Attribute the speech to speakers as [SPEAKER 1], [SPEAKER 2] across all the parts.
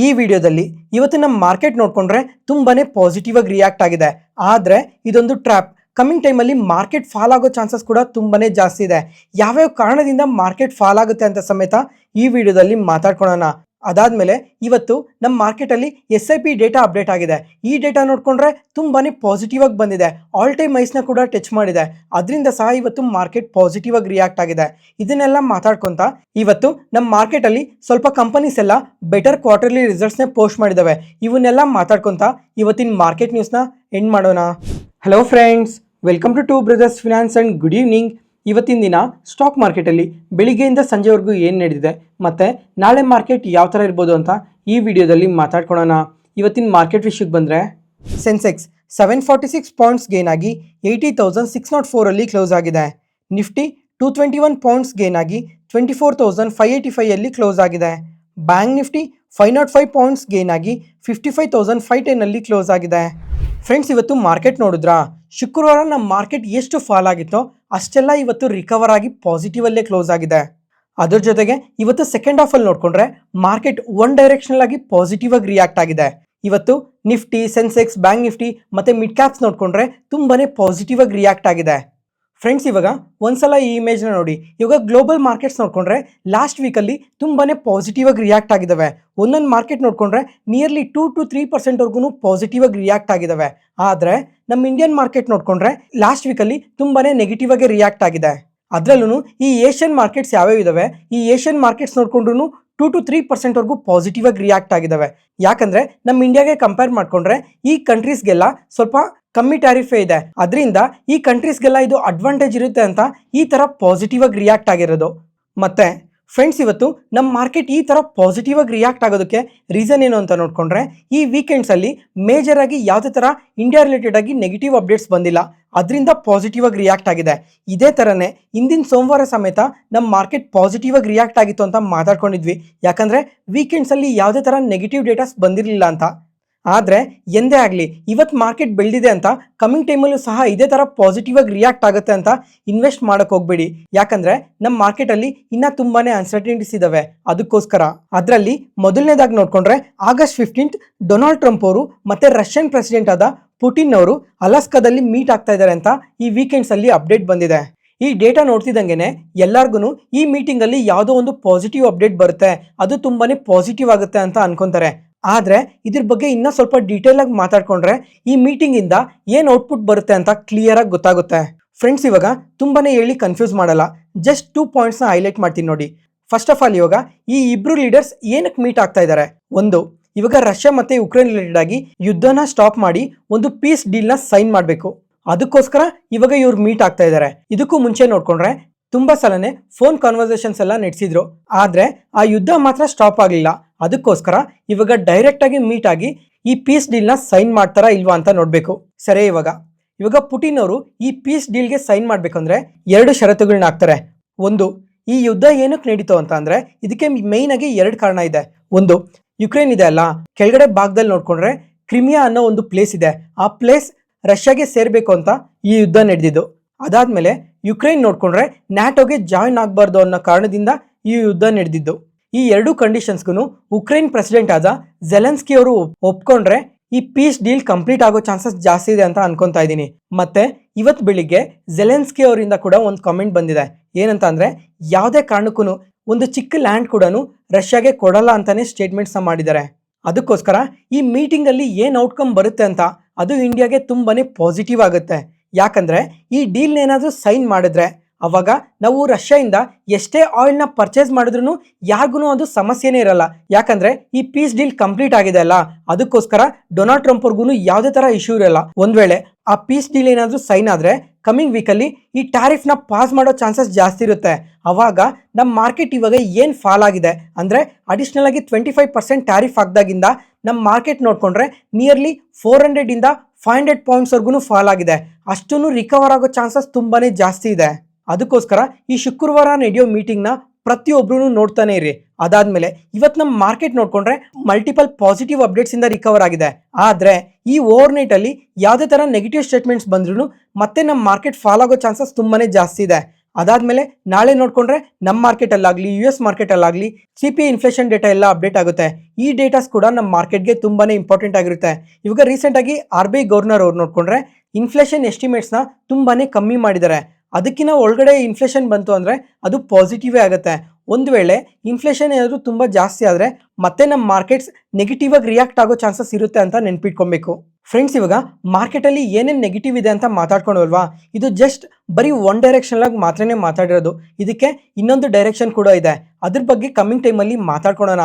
[SPEAKER 1] ಈ ವಿಡಿಯೋದಲ್ಲಿ ಇವತ್ತು ನಮ್ಮ ಮಾರ್ಕೆಟ್ ನೋಡ್ಕೊಂಡ್ರೆ ತುಂಬಾನೇ ಪಾಸಿಟಿವ್ ಆಗಿ ರಿಯಾಕ್ಟ್ ಆಗಿದೆ. ಆದರೆ ಇದೊಂದು ಟ್ರ್ಯಾಪ್. ಕಮಿಂಗ್ ಟೈಮಲ್ಲಿ ಮಾರ್ಕೆಟ್ ಫಾಲ್ ಆಗೋ ಚಾನ್ಸಸ್ ಕೂಡ ತುಂಬಾನೇ ಜಾಸ್ತಿ ಇದೆ. ಯಾವ್ಯಾವ ಕಾರಣದಿಂದ ಮಾರ್ಕೆಟ್ ಫಾಲ್ ಆಗುತ್ತೆ ಅಂತ ಸಮೇತ ಈ ವಿಡಿಯೋದಲ್ಲಿ ಮಾತಾಡ್ಕೊಳ್ಳೋಣ. ಅದಾದ್ಮೇಲೆ ಇವತ್ತು ನಮ್ಮ ಮಾರ್ಕೆಟಲ್ಲಿ SIP ಡೇಟಾ ಅಪ್ಡೇಟ್ ಆಗಿದೆ. ಈ ಡೇಟಾ ನೋಡ್ಕೊಂಡ್ರೆ ತುಂಬಾನೇ ಪಾಸಿಟಿವ್ ಆಗಿ ಬಂದಿದೆ. ಆಲ್ ಟೈಮ್ ಹೈಸ್ನ ಕೂಡ ಟಚ್ ಮಾಡಿದೆ. ಅದರಿಂದ ಸಹ ಇವತ್ತು ಮಾರ್ಕೆಟ್ ಪಾಸಿಟಿವ್ ಆಗಿ ರಿಯಾಕ್ಟ್ ಆಗಿದೆ. ಇದನ್ನೆಲ್ಲ ಮಾತಾಡ್ಕೊಂತ ಇವತ್ತು ನಮ್ಮ ಮಾರ್ಕೆಟಲ್ಲಿ ಸ್ವಲ್ಪ ಕಂಪನೀಸ್ ಎಲ್ಲ ಬೆಟರ್ ಕ್ವಾರ್ಟರ್ಲಿ ರಿಸಲ್ಟ್ಸ್ನೇ ಪೋಸ್ಟ್ ಮಾಡಿದ್ದಾವೆ. ಇವನ್ನೆಲ್ಲ ಮಾತಾಡ್ಕೊಂತ ಇವತ್ತಿನ ಮಾರ್ಕೆಟ್ ನ್ಯೂಸ್ನ ಎಂಡ್ ಮಾಡೋಣ. Hello friends, welcome to Two Brothers Finance and good evening. ಇವತ್ತಿನ ದಿನ ಸ್ಟಾಕ್ ಮಾರ್ಕೆಟಲ್ಲಿ ಬೆಳಿಗ್ಗೆಯಿಂದ ಸಂಜೆವರೆಗೂ ಏನು ನಡೆದಿದೆ ಮತ್ತು ನಾಳೆ ಮಾರ್ಕೆಟ್ ಯಾವ ಥರ ಇರ್ಬೋದು ಅಂತ ಈ ವಿಡಿಯೋದಲ್ಲಿ ಮಾತಾಡ್ಕೊಳ್ಳೋಣ. ಇವತ್ತಿನ ಮಾರ್ಕೆಟ್ ವಿಷಯಕ್ಕೆ ಬಂದರೆ ಸೆನ್ಸೆಕ್ಸ್ 746 ಪಾಯಿಂಟ್ಸ್ ಗೇನ್ ಆಗಿ 80,604 ಕ್ಲೋಸ್ ಆಗಿದೆ. ನಿಫ್ಟಿ 221 ಪಾಯಿಂಟ್ಸ್ ಗೇನ್ ಆಗಿ 24,585 ಕ್ಲೋಸ್ ಆಗಿದೆ. ಬ್ಯಾಂಕ್ ನಿಫ್ಟಿ 505 ಪಾಯಿಂಟ್ಸ್ ಗೇನ್ ಆಗಿ 55,510 ಕ್ಲೋಸ್ ಆಗಿದೆ. ಫ್ರೆಂಡ್ಸ್, ಇವತ್ತು ಮಾರ್ಕೆಟ್ ನೋಡಿದ್ರಾ? ಶುಕ್ರವಾರ ನಮ್ಮ ಮಾರ್ಕೆಟ್ ಎಷ್ಟು ಫಾಲ್ ಆಗಿತ್ತೋ ಅಷ್ಟೆಲ್ಲ ಇವತ್ತು ರಿಕವರ್ ಆಗಿ ಪಾಸಿಟಿವ್ ಅಲ್ಲೇ ಕ್ಲೋಸ್ ಆಗಿದೆ. ಅದ್ರ ಜೊತೆಗೆ ಇವತ್ತು ಸೆಕೆಂಡ್ ಹಾಫ್ ಅಲ್ಲಿ ನೋಡ್ಕೊಂಡ್ರೆ ಮಾರ್ಕೆಟ್ ಒನ್ ಡೈರೆಕ್ಷನಲ್ ಆಗಿ ಪಾಸಿಟಿವ್ ಆಗಿ ರಿಯಾಕ್ಟ್ ಆಗಿದೆ. ಇವತ್ತು ನಿಫ್ಟಿ, ಸೆನ್ಸೆಕ್ಸ್, ಬ್ಯಾಂಕ್ ನಿಫ್ಟಿ ಮತ್ತೆ ಮಿಡ್ ಕ್ಯಾಪ್ಸ್ ನೋಡ್ಕೊಂಡ್ರೆ ತುಂಬಾನೇ ಪಾಸಿಟಿವ್ ಆಗಿ ರಿಯಾಕ್ಟ್ ಆಗಿದೆ. ಫ್ರೆಂಡ್ಸ್, ಇವಾಗ ಒಂದ್ಸಲ ಈ ಇಮೇಜ್ನ ನೋಡಿ. ಇವಾಗ ಗ್ಲೋಬಲ್ ಮಾರ್ಕೆಟ್ಸ್ ನೋಡ್ಕೊಂಡ್ರೆ ಲಾಸ್ಟ್ ವೀಕಲ್ಲಿ ತುಂಬಾನೇ ಪಾಸಿಟಿವ್ ಆಗಿ ರಿಯಾಕ್ಟ್ ಆಗಿದ್ದಾವೆ. ಒಂದೊಂದು ಮಾರ್ಕೆಟ್ ನೋಡ್ಕೊಂಡ್ರೆ ನಿಯರ್ಲಿ 2 to 3% ಪಾಸಿಟಿವ್ ಆಗಿ ರಿಯಾಕ್ಟ್ ಆಗಿದ್ದಾವೆ. ಆದರೆ ನಮ್ಮ ಇಂಡಿಯನ್ ಮಾರ್ಕೆಟ್ ನೋಡ್ಕೊಂಡ್ರೆ ಲಾಸ್ಟ್ ವೀಕಲ್ಲಿ ತುಂಬಾನೇ ನೆಗೆಟಿವ್ ಆಗಿ ರಿಯಾಕ್ಟ್ ಆಗಿದೆ. ಅದರಲ್ಲೂ ಈ ಏಷ್ಯನ್ ಮಾರ್ಕೆಟ್ಸ್ ಯಾವ್ಯಾವ ಇದಾವೆ, ಈ ಏಷ್ಯನ್ ಮಾರ್ಕೆಟ್ಸ್ ನೋಡ್ಕೊಂಡ್ರು 2 to 3% ಪಾಸಿಟಿವ್ ಆಗಿ ರಿಯಾಕ್ಟ್ ಆಗಿದ್ದಾವೆ. ಯಾಕಂದ್ರೆ ನಮ್ಮ ಇಂಡಿಯಾಗೆ ಕಂಪೇರ್ ಮಾಡ್ಕೊಂಡ್ರೆ ಈ ಕಂಟ್ರೀಸ್ಗೆಲ್ಲ ಸ್ವಲ್ಪ ಕಮ್ಮಿ ಟ್ಯಾರಿಫೇ ಇದೆ. ಅದರಿಂದ ಈ ಕಂಟ್ರೀಸ್ಗೆಲ್ಲ ಇದು ಅಡ್ವಾಂಟೇಜ್ ಇರುತ್ತೆ ಅಂತ ಈ ಥರ ಪಾಸಿಟಿವ್ ಆಗಿ ರಿಯಾಕ್ಟ್ ಆಗಿರೋದು. ಮತ್ತೆ ಫ್ರೆಂಡ್ಸ್, ಇವತ್ತು ನಮ್ಮ ಮಾರ್ಕೆಟ್ ಈ ಥರ ಪಾಸಿಟಿವ್ ಆಗಿ ರಿಯಾಕ್ಟ್ ಆಗೋದಕ್ಕೆ ರೀಸನ್ ಏನು ಅಂತ ನೋಡ್ಕೊಂಡ್ರೆ ಈ ವೀಕೆಂಡ್ಸಲ್ಲಿ ಮೇಜರ್ ಆಗಿ ಯಾವುದೇ ಥರ ಇಂಡಿಯಾ ರಿಲೇಟೆಡ್ ಆಗಿ ನೆಗೆಟಿವ್ ಅಪ್ಡೇಟ್ಸ್ ಬಂದಿಲ್ಲ. ಅದರಿಂದ ಪಾಸಿಟಿವ್ ಆಗಿ ರಿಯಾಕ್ಟ್ ಆಗಿದೆ. ಇದೇ ಥರನೇ ಇಂದಿನ ಸೋಮವಾರ ಸಮೇತ ನಮ್ಮ ಮಾರ್ಕೆಟ್ ಪಾಸಿಟಿವ್ ಆಗಿ ರಿಯಾಕ್ಟ್ ಆಗಿತ್ತು ಅಂತ ಮಾತಾಡ್ಕೊಂಡಿದ್ವಿ. ಯಾಕಂದರೆ ವೀಕೆಂಡ್ಸಲ್ಲಿ ಯಾವುದೇ ಥರ ನೆಗೆಟಿವ್ ಡೇಟಾಸ್ ಬಂದಿರಲಿಲ್ಲ ಅಂತ. ಆದರೆ ಎಂದೇ ಆಗಲಿ ಇವತ್ತು ಮಾರ್ಕೆಟ್ ಬೆಳೆದಿದೆ ಅಂತ ಕಮಿಂಗ್ ಟೈಮಲ್ಲೂ ಸಹ ಇದೇ ಥರ ಪಾಸಿಟಿವ್ ಆಗಿ ರಿಯಾಕ್ಟ್ ಆಗುತ್ತೆ ಅಂತ ಇನ್ವೆಸ್ಟ್ ಮಾಡೋಕೆ ಹೋಗಬೇಡಿ. ಯಾಕಂದರೆ ನಮ್ಮ ಮಾರ್ಕೆಟಲ್ಲಿ ಇನ್ನೂ ತುಂಬಾ ಅನ್ಸರ್ಟನಿಟೀಸ್ ಇದ್ದಾವೆ. ಅದಕ್ಕೋಸ್ಕರ ಅದರಲ್ಲಿ ಮೊದಲನೇದಾಗಿ ನೋಡ್ಕೊಂಡ್ರೆ ಆಗಸ್ಟ್ 15 ಡೊನಾಲ್ಡ್ ಟ್ರಂಪ್ ಅವರು ಮತ್ತು ರಷ್ಯನ್ ಪ್ರೆಸಿಡೆಂಟ್ ಆದ ಪುಟಿನ್ ಅವರು ಅಲಾಸ್ಕಾದಲ್ಲಿ ಮೀಟ್ ಆಗ್ತಾ ಇದ್ದಾರೆ ಅಂತ ಈ ವೀಕೆಂಡ್ಸಲ್ಲಿ ಅಪ್ಡೇಟ್ ಬಂದಿದೆ. ಈ ಡೇಟಾ ನೋಡ್ತಿದ್ದಂಗೆ ಎಲ್ಲರಿಗೂ ಈ ಮೀಟಿಂಗಲ್ಲಿ ಯಾವುದೋ ಒಂದು ಪಾಸಿಟಿವ್ ಅಪ್ಡೇಟ್ ಬರುತ್ತೆ, ಅದು ತುಂಬಾನೇ ಪಾಸಿಟಿವ್ ಆಗುತ್ತೆ ಅಂತ ಅನ್ಕೊಂತಾರೆ. ಆದರೆ ಇದ್ರ ಬಗ್ಗೆ ಇನ್ನೂ ಸ್ವಲ್ಪ ಡೀಟೇಲ್ ಆಗಿ ಮಾತಾಡ್ಕೊಂಡ್ರೆ ಈ ಮೀಟಿಂಗಿಂದ ಏನು ಔಟ್ಪುಟ್ ಬರುತ್ತೆ ಅಂತ ಕ್ಲಿಯರ್ ಆಗಿ ಗೊತ್ತಾಗುತ್ತೆ. ಫ್ರೆಂಡ್ಸ್, ಇವಾಗ ತುಂಬಾನೇ ಹೇಳಿ ಕನ್ಫ್ಯೂಸ್ ಮಾಡಲ್ಲ, ಜಸ್ಟ್ 2 ಪಾಯಿಂಟ್ಸ್ನ ಹೈಲೈಟ್ ಮಾಡ್ತೀನಿ ನೋಡಿ. ಫಸ್ಟ್ ಆಫ್ ಆಲ್, ಇವಾಗ ಈ ಇಬ್ರು ಲೀಡರ್ಸ್ ಏನಕ್ಕೆ ಮೀಟ್ ಆಗ್ತಾ ಇದ್ದಾರೆ? ಒಂದು, ಇವಾಗ ರಷ್ಯಾ ಮತ್ತೆ ಯುಕ್ರೇನ್ ರಿಲೇಟೆಡ್ ಆಗಿ ಯುದ್ಧನ ಸ್ಟಾಪ್ ಮಾಡಿ ಒಂದು ಪೀಸ್ ಡೀಲ್ನ ಸೈನ್ ಮಾಡಬೇಕು. ಅದಕ್ಕೋಸ್ಕರ ಇವಾಗ ಇವ್ರು ಮೀಟ್ ಆಗ್ತಾ ಇದ್ದಾರೆ. ಇದಕ್ಕೂ ಮುಂಚೆ ನೋಡ್ಕೊಂಡ್ರೆ ತುಂಬಾ ಸಲನೆ ಫೋನ್ ಕಾನ್ವರ್ಸೇಷನ್ಸ್ ಎಲ್ಲ ನಡೆಸಿದ್ರು. ಆದ್ರೆ ಆ ಯುದ್ಧ ಮಾತ್ರ ಸ್ಟಾಪ್ ಆಗಲಿಲ್ಲ. ಅದಕ್ಕೋಸ್ಕರ ಇವಾಗ ಡೈರೆಕ್ಟ್ ಆಗಿ ಮೀಟ್ ಆಗಿ ಈ ಪೀಸ್ ಡೀಲ್ನ ಸೈನ್ ಮಾಡ್ತಾರಾ ಇಲ್ವಾ ಅಂತ ನೋಡ್ಬೇಕು. ಸರಿ, ಇವಾಗ ಪುಟಿನ್ ಅವರು ಈ ಪೀಸ್ ಡೀಲ್ಗೆ ಸೈನ್ ಮಾಡ್ಬೇಕಂದ್ರೆ 2 ಷರತ್ತುಗಳನ್ನ ಹಾಕ್ತಾರೆ. ಒಂದು, ಈ ಯುದ್ಧ ಏನಕ್ಕೆ ನಡೀತು ಅಂತ ಅಂದ್ರೆ ಇದಕ್ಕೆ ಮೇಯ್ನ್ ಆಗಿ 2 ಕಾರಣ ಇದೆ. ಒಂದು, ಯುಕ್ರೇನ್ ಇದೆ ಅಲ್ಲ, ಕೆಳಗಡೆ ಭಾಗದಲ್ಲಿ ನೋಡ್ಕೊಂಡ್ರೆ ಕ್ರಿಮಿಯಾ ಅನ್ನೋ ಒಂದು ಪ್ಲೇಸ್ ಇದೆ. ಆ ಪ್ಲೇಸ್ ರಷ್ಯಾಗೆ ಸೇರ್ಬೇಕು ಅಂತ ಈ ಯುದ್ಧ ನಡೆದಿದ್ದು. ಅದಾದ್ಮೇಲೆ ಯುಕ್ರೇನ್ ನೋಡ್ಕೊಂಡ್ರೆ ನ್ಯಾಟೋಗೆ ಜಾಯಿನ್ ಆಗಬಾರ್ದು ಅನ್ನೋ ಕಾರಣದಿಂದ ಈ ಯುದ್ಧ ನಡೆದಿದ್ದು. ಈ 2 ಕಂಡೀಷನ್ಸ್ಗೂ ಉಕ್ರೇನ್ ಪ್ರೆಸಿಡೆಂಟ್ ಆದ ಜೆಲೆನ್ಸ್ಕಿ ಅವರು ಒಪ್ಕೊಂಡ್ರೆ ಈ ಪೀಸ್ ಡೀಲ್ ಕಂಪ್ಲೀಟ್ ಆಗೋ ಚಾನ್ಸಸ್ ಜಾಸ್ತಿ ಇದೆ ಅಂತ ಅನ್ಕೊಂತಾ ಇದ್ದೀನಿ. ಮತ್ತೆ ಇವತ್ತು ಬೆಳಿಗ್ಗೆ ಜೆಲೆನ್ಸ್ಕಿ ಅವರಿಂದ ಕೂಡ ಒಂದು ಕಾಮೆಂಟ್ ಬಂದಿದೆ. ಏನಂತ ಅಂದ್ರೆ ಯಾವುದೇ ಕಾರಣಕ್ಕೂ ಒಂದು ಚಿಕ್ಕ ಲ್ಯಾಂಡ್ ಕೂಡ ರಷ್ಯಾಗೆ ಕೊಡಲ್ಲ ಅಂತಾನೆ ಸ್ಟೇಟ್ಮೆಂಟ್ಸ್ನ ಮಾಡಿದ್ದಾರೆ. ಅದಕ್ಕೋಸ್ಕರ ಈ ಮೀಟಿಂಗ್ ಅಲ್ಲಿ ಏನ್ ಔಟ್ಕಮ್ ಬರುತ್ತೆ ಅಂತ ಅದು ಇಂಡಿಯಾಗೆ ತುಂಬಾನೇ ಪಾಸಿಟಿವ್ ಆಗುತ್ತೆ. ಯಾಕಂದ್ರೆ ಈ ಡೀಲ್ ಏನಾದ್ರೂ ಸೈನ್ ಮಾಡಿದ್ರೆ ಅವಾಗ ನಾವು ರಷ್ಯಾದಿಂದ ಎಷ್ಟೇ ಆಯಿಲ್ನ ಪರ್ಚೇಸ್ ಮಾಡಿದ್ರು ಯಾರಿಗೂ ಅದು ಸಮಸ್ಯೆನೇ ಇರಲ್ಲ. ಯಾಕಂದ್ರೆ ಈ ಪೀಸ್ ಡೀಲ್ ಕಂಪ್ಲೀಟ್ ಆಗಿದೆ ಅಲ್ಲ, ಅದಕ್ಕೋಸ್ಕರ ಡೊನಾಲ್ಡ್ ಟ್ರಂಪ್ ಅವ್ರಿಗೂ ಯಾವುದೇ ತರ ಇಶ್ಯೂ ಇರಲ್ಲ. ಒಂದ್ ವೇಳೆ ಆ ಪೀಸ್ ಡೀಲ್ ಏನಾದ್ರೂ ಸೈನ್ ಆದ್ರೆ ಕಮಿಂಗ್ ವೀಕಲ್ಲಿ ಈ ಟ್ಯಾರಿಫ್ನ ಪಾಸ್ ಮಾಡೋ ಚಾನ್ಸಸ್ ಜಾಸ್ತಿ ಇರುತ್ತೆ. ಅವಾಗ ನಮ್ಮ ಮಾರ್ಕೆಟ್ ಇವಾಗ ಏನು ಫಾಲ್ ಆಗಿದೆ ಅಂದರೆ ಅಡಿಷ್ನಲ್ ಆಗಿ 25% ಟ್ಯಾರಿಫ್ ಆಗ್ದಾಗಿಂದ ನಮ್ಮ ಮಾರ್ಕೆಟ್ ನೋಡ್ಕೊಂಡ್ರೆ ನಿಯರ್ಲಿ 400 ಇಂದ 500 ಪಾಯಿಂಟ್ಸ್ವರೆಗೂ ಫಾಲ್ ಆಗಿದೆ. ಅಷ್ಟೂ ರಿಕವರ್ ಆಗೋ ಚಾನ್ಸಸ್ ತುಂಬಾನೇ ಜಾಸ್ತಿ ಇದೆ. ಅದಕ್ಕೋಸ್ಕರ ಈ ಶುಕ್ರವಾರ ನಡೆಯೋ ಮೀಟಿಂಗ್ನ ಪ್ರತಿಯೊಬ್ಬರೂ ನೋಡ್ತಾನೆ ಇರಿ. ಅದಾದ್ಮೇಲೆ ಇವತ್ತು ನಮ್ಮ ಮಾರ್ಕೆಟ್ ನೋಡ್ಕೊಂಡ್ರೆ ಮಲ್ಟಿಪಲ್ ಪಾಸಿಟಿವ್ ಅಪ್ಡೇಟ್ಸ್ ಇಂದ ರಿಕವರ್ ಆಗಿದೆ. ಆದರೆ ಈ ಓವರ್ ನೈಟ್ ಅಲ್ಲಿ ಯಾವುದೇ ತರ ನೆಗೆಟಿವ್ ಸ್ಟೇಟ್ಮೆಂಟ್ಸ್ ಬಂದ್ರೂ ಮತ್ತೆ ನಮ್ಮ ಮಾರ್ಕೆಟ್ ಫಾಲ್ ಆಗೋ ಚಾನ್ಸಸ್ ತುಂಬಾನೇ ಜಾಸ್ತಿ ಇದೆ. ಅದಾದ್ಮೇಲೆ ನಾಳೆ ನೋಡ್ಕೊಂಡ್ರೆ ನಮ್ಮ ಮಾರ್ಕೆಟಲ್ಲಾಗಲಿ US ಮಾರ್ಕೆಟಲ್ಲಾಗಲಿ CPI ಇನ್ಫ್ಲೇಷನ್ ಡೇಟಾ ಎಲ್ಲ ಅಪ್ಡೇಟ್ ಆಗುತ್ತೆ. ಈ ಡೇಟಾಸ್ ಕೂಡ ನಮ್ಮ ಮಾರ್ಕೆಟ್ಗೆ ತುಂಬಾನೇ ಇಂಪಾರ್ಟೆಂಟ್ ಆಗಿರುತ್ತೆ. ಇವಾಗ ರೀಸೆಂಟಾಗಿ RBI ಗವರ್ನರ್ ಅವ್ರು ನೋಡ್ಕೊಂಡ್ರೆ ಇನ್ಫ್ಲೇಷನ್ ಎಸ್ಟಿಮೇಟ್ಸ್ನ ತುಂಬಾನೇ ಕಮ್ಮಿ ಮಾಡಿದ್ದಾರೆ. ಅದಕ್ಕಿಂತ ಒಳಗಡೆ ಇನ್ಫ್ಲೇಷನ್ ಬಂತು ಅಂದರೆ ಅದು ಪಾಸಿಟಿವೇ ಆಗುತ್ತೆ. ಒಂದು ವೇಳೆ ಇನ್ಫ್ಲೇಷನ್ ಏನಾದರೂ ತುಂಬ ಜಾಸ್ತಿ ಆದರೆ ಮತ್ತೆ ನಮ್ಮ ಮಾರ್ಕೆಟ್ಸ್ ನೆಗೆಟಿವ್ ಆಗಿ ರಿಯಾಕ್ಟ್ ಆಗೋ ಚಾನ್ಸಸ್ ಇರುತ್ತೆ ಅಂತ ನೆನ್ಪಿಟ್ಕೊಬೇಕು. ಫ್ರೆಂಡ್ಸ್, ಇವಾಗ ಮಾರ್ಕೆಟಲ್ಲಿ ಏನೇನು ನೆಗೆಟಿವ್ ಇದೆ ಅಂತ ಮಾತಾಡ್ಕೊಂಡಲ್ವಾ, ಇದು ಜಸ್ಟ್ ಬರೀ ಒನ್ ಡೈರೆಕ್ಷನ್ ಆಗಿ ಮಾತ್ರನೇ ಮಾತಾಡಿರೋದು. ಇದಕ್ಕೆ ಇನ್ನೊಂದು ಡೈರೆಕ್ಷನ್ ಕೂಡ ಇದೆ, ಅದ್ರ ಬಗ್ಗೆ ಕಮ್ಮಿಂಗ್ ಟೈಮಲ್ಲಿ ಮಾತಾಡ್ಕೊಳ್ಳೋಣ.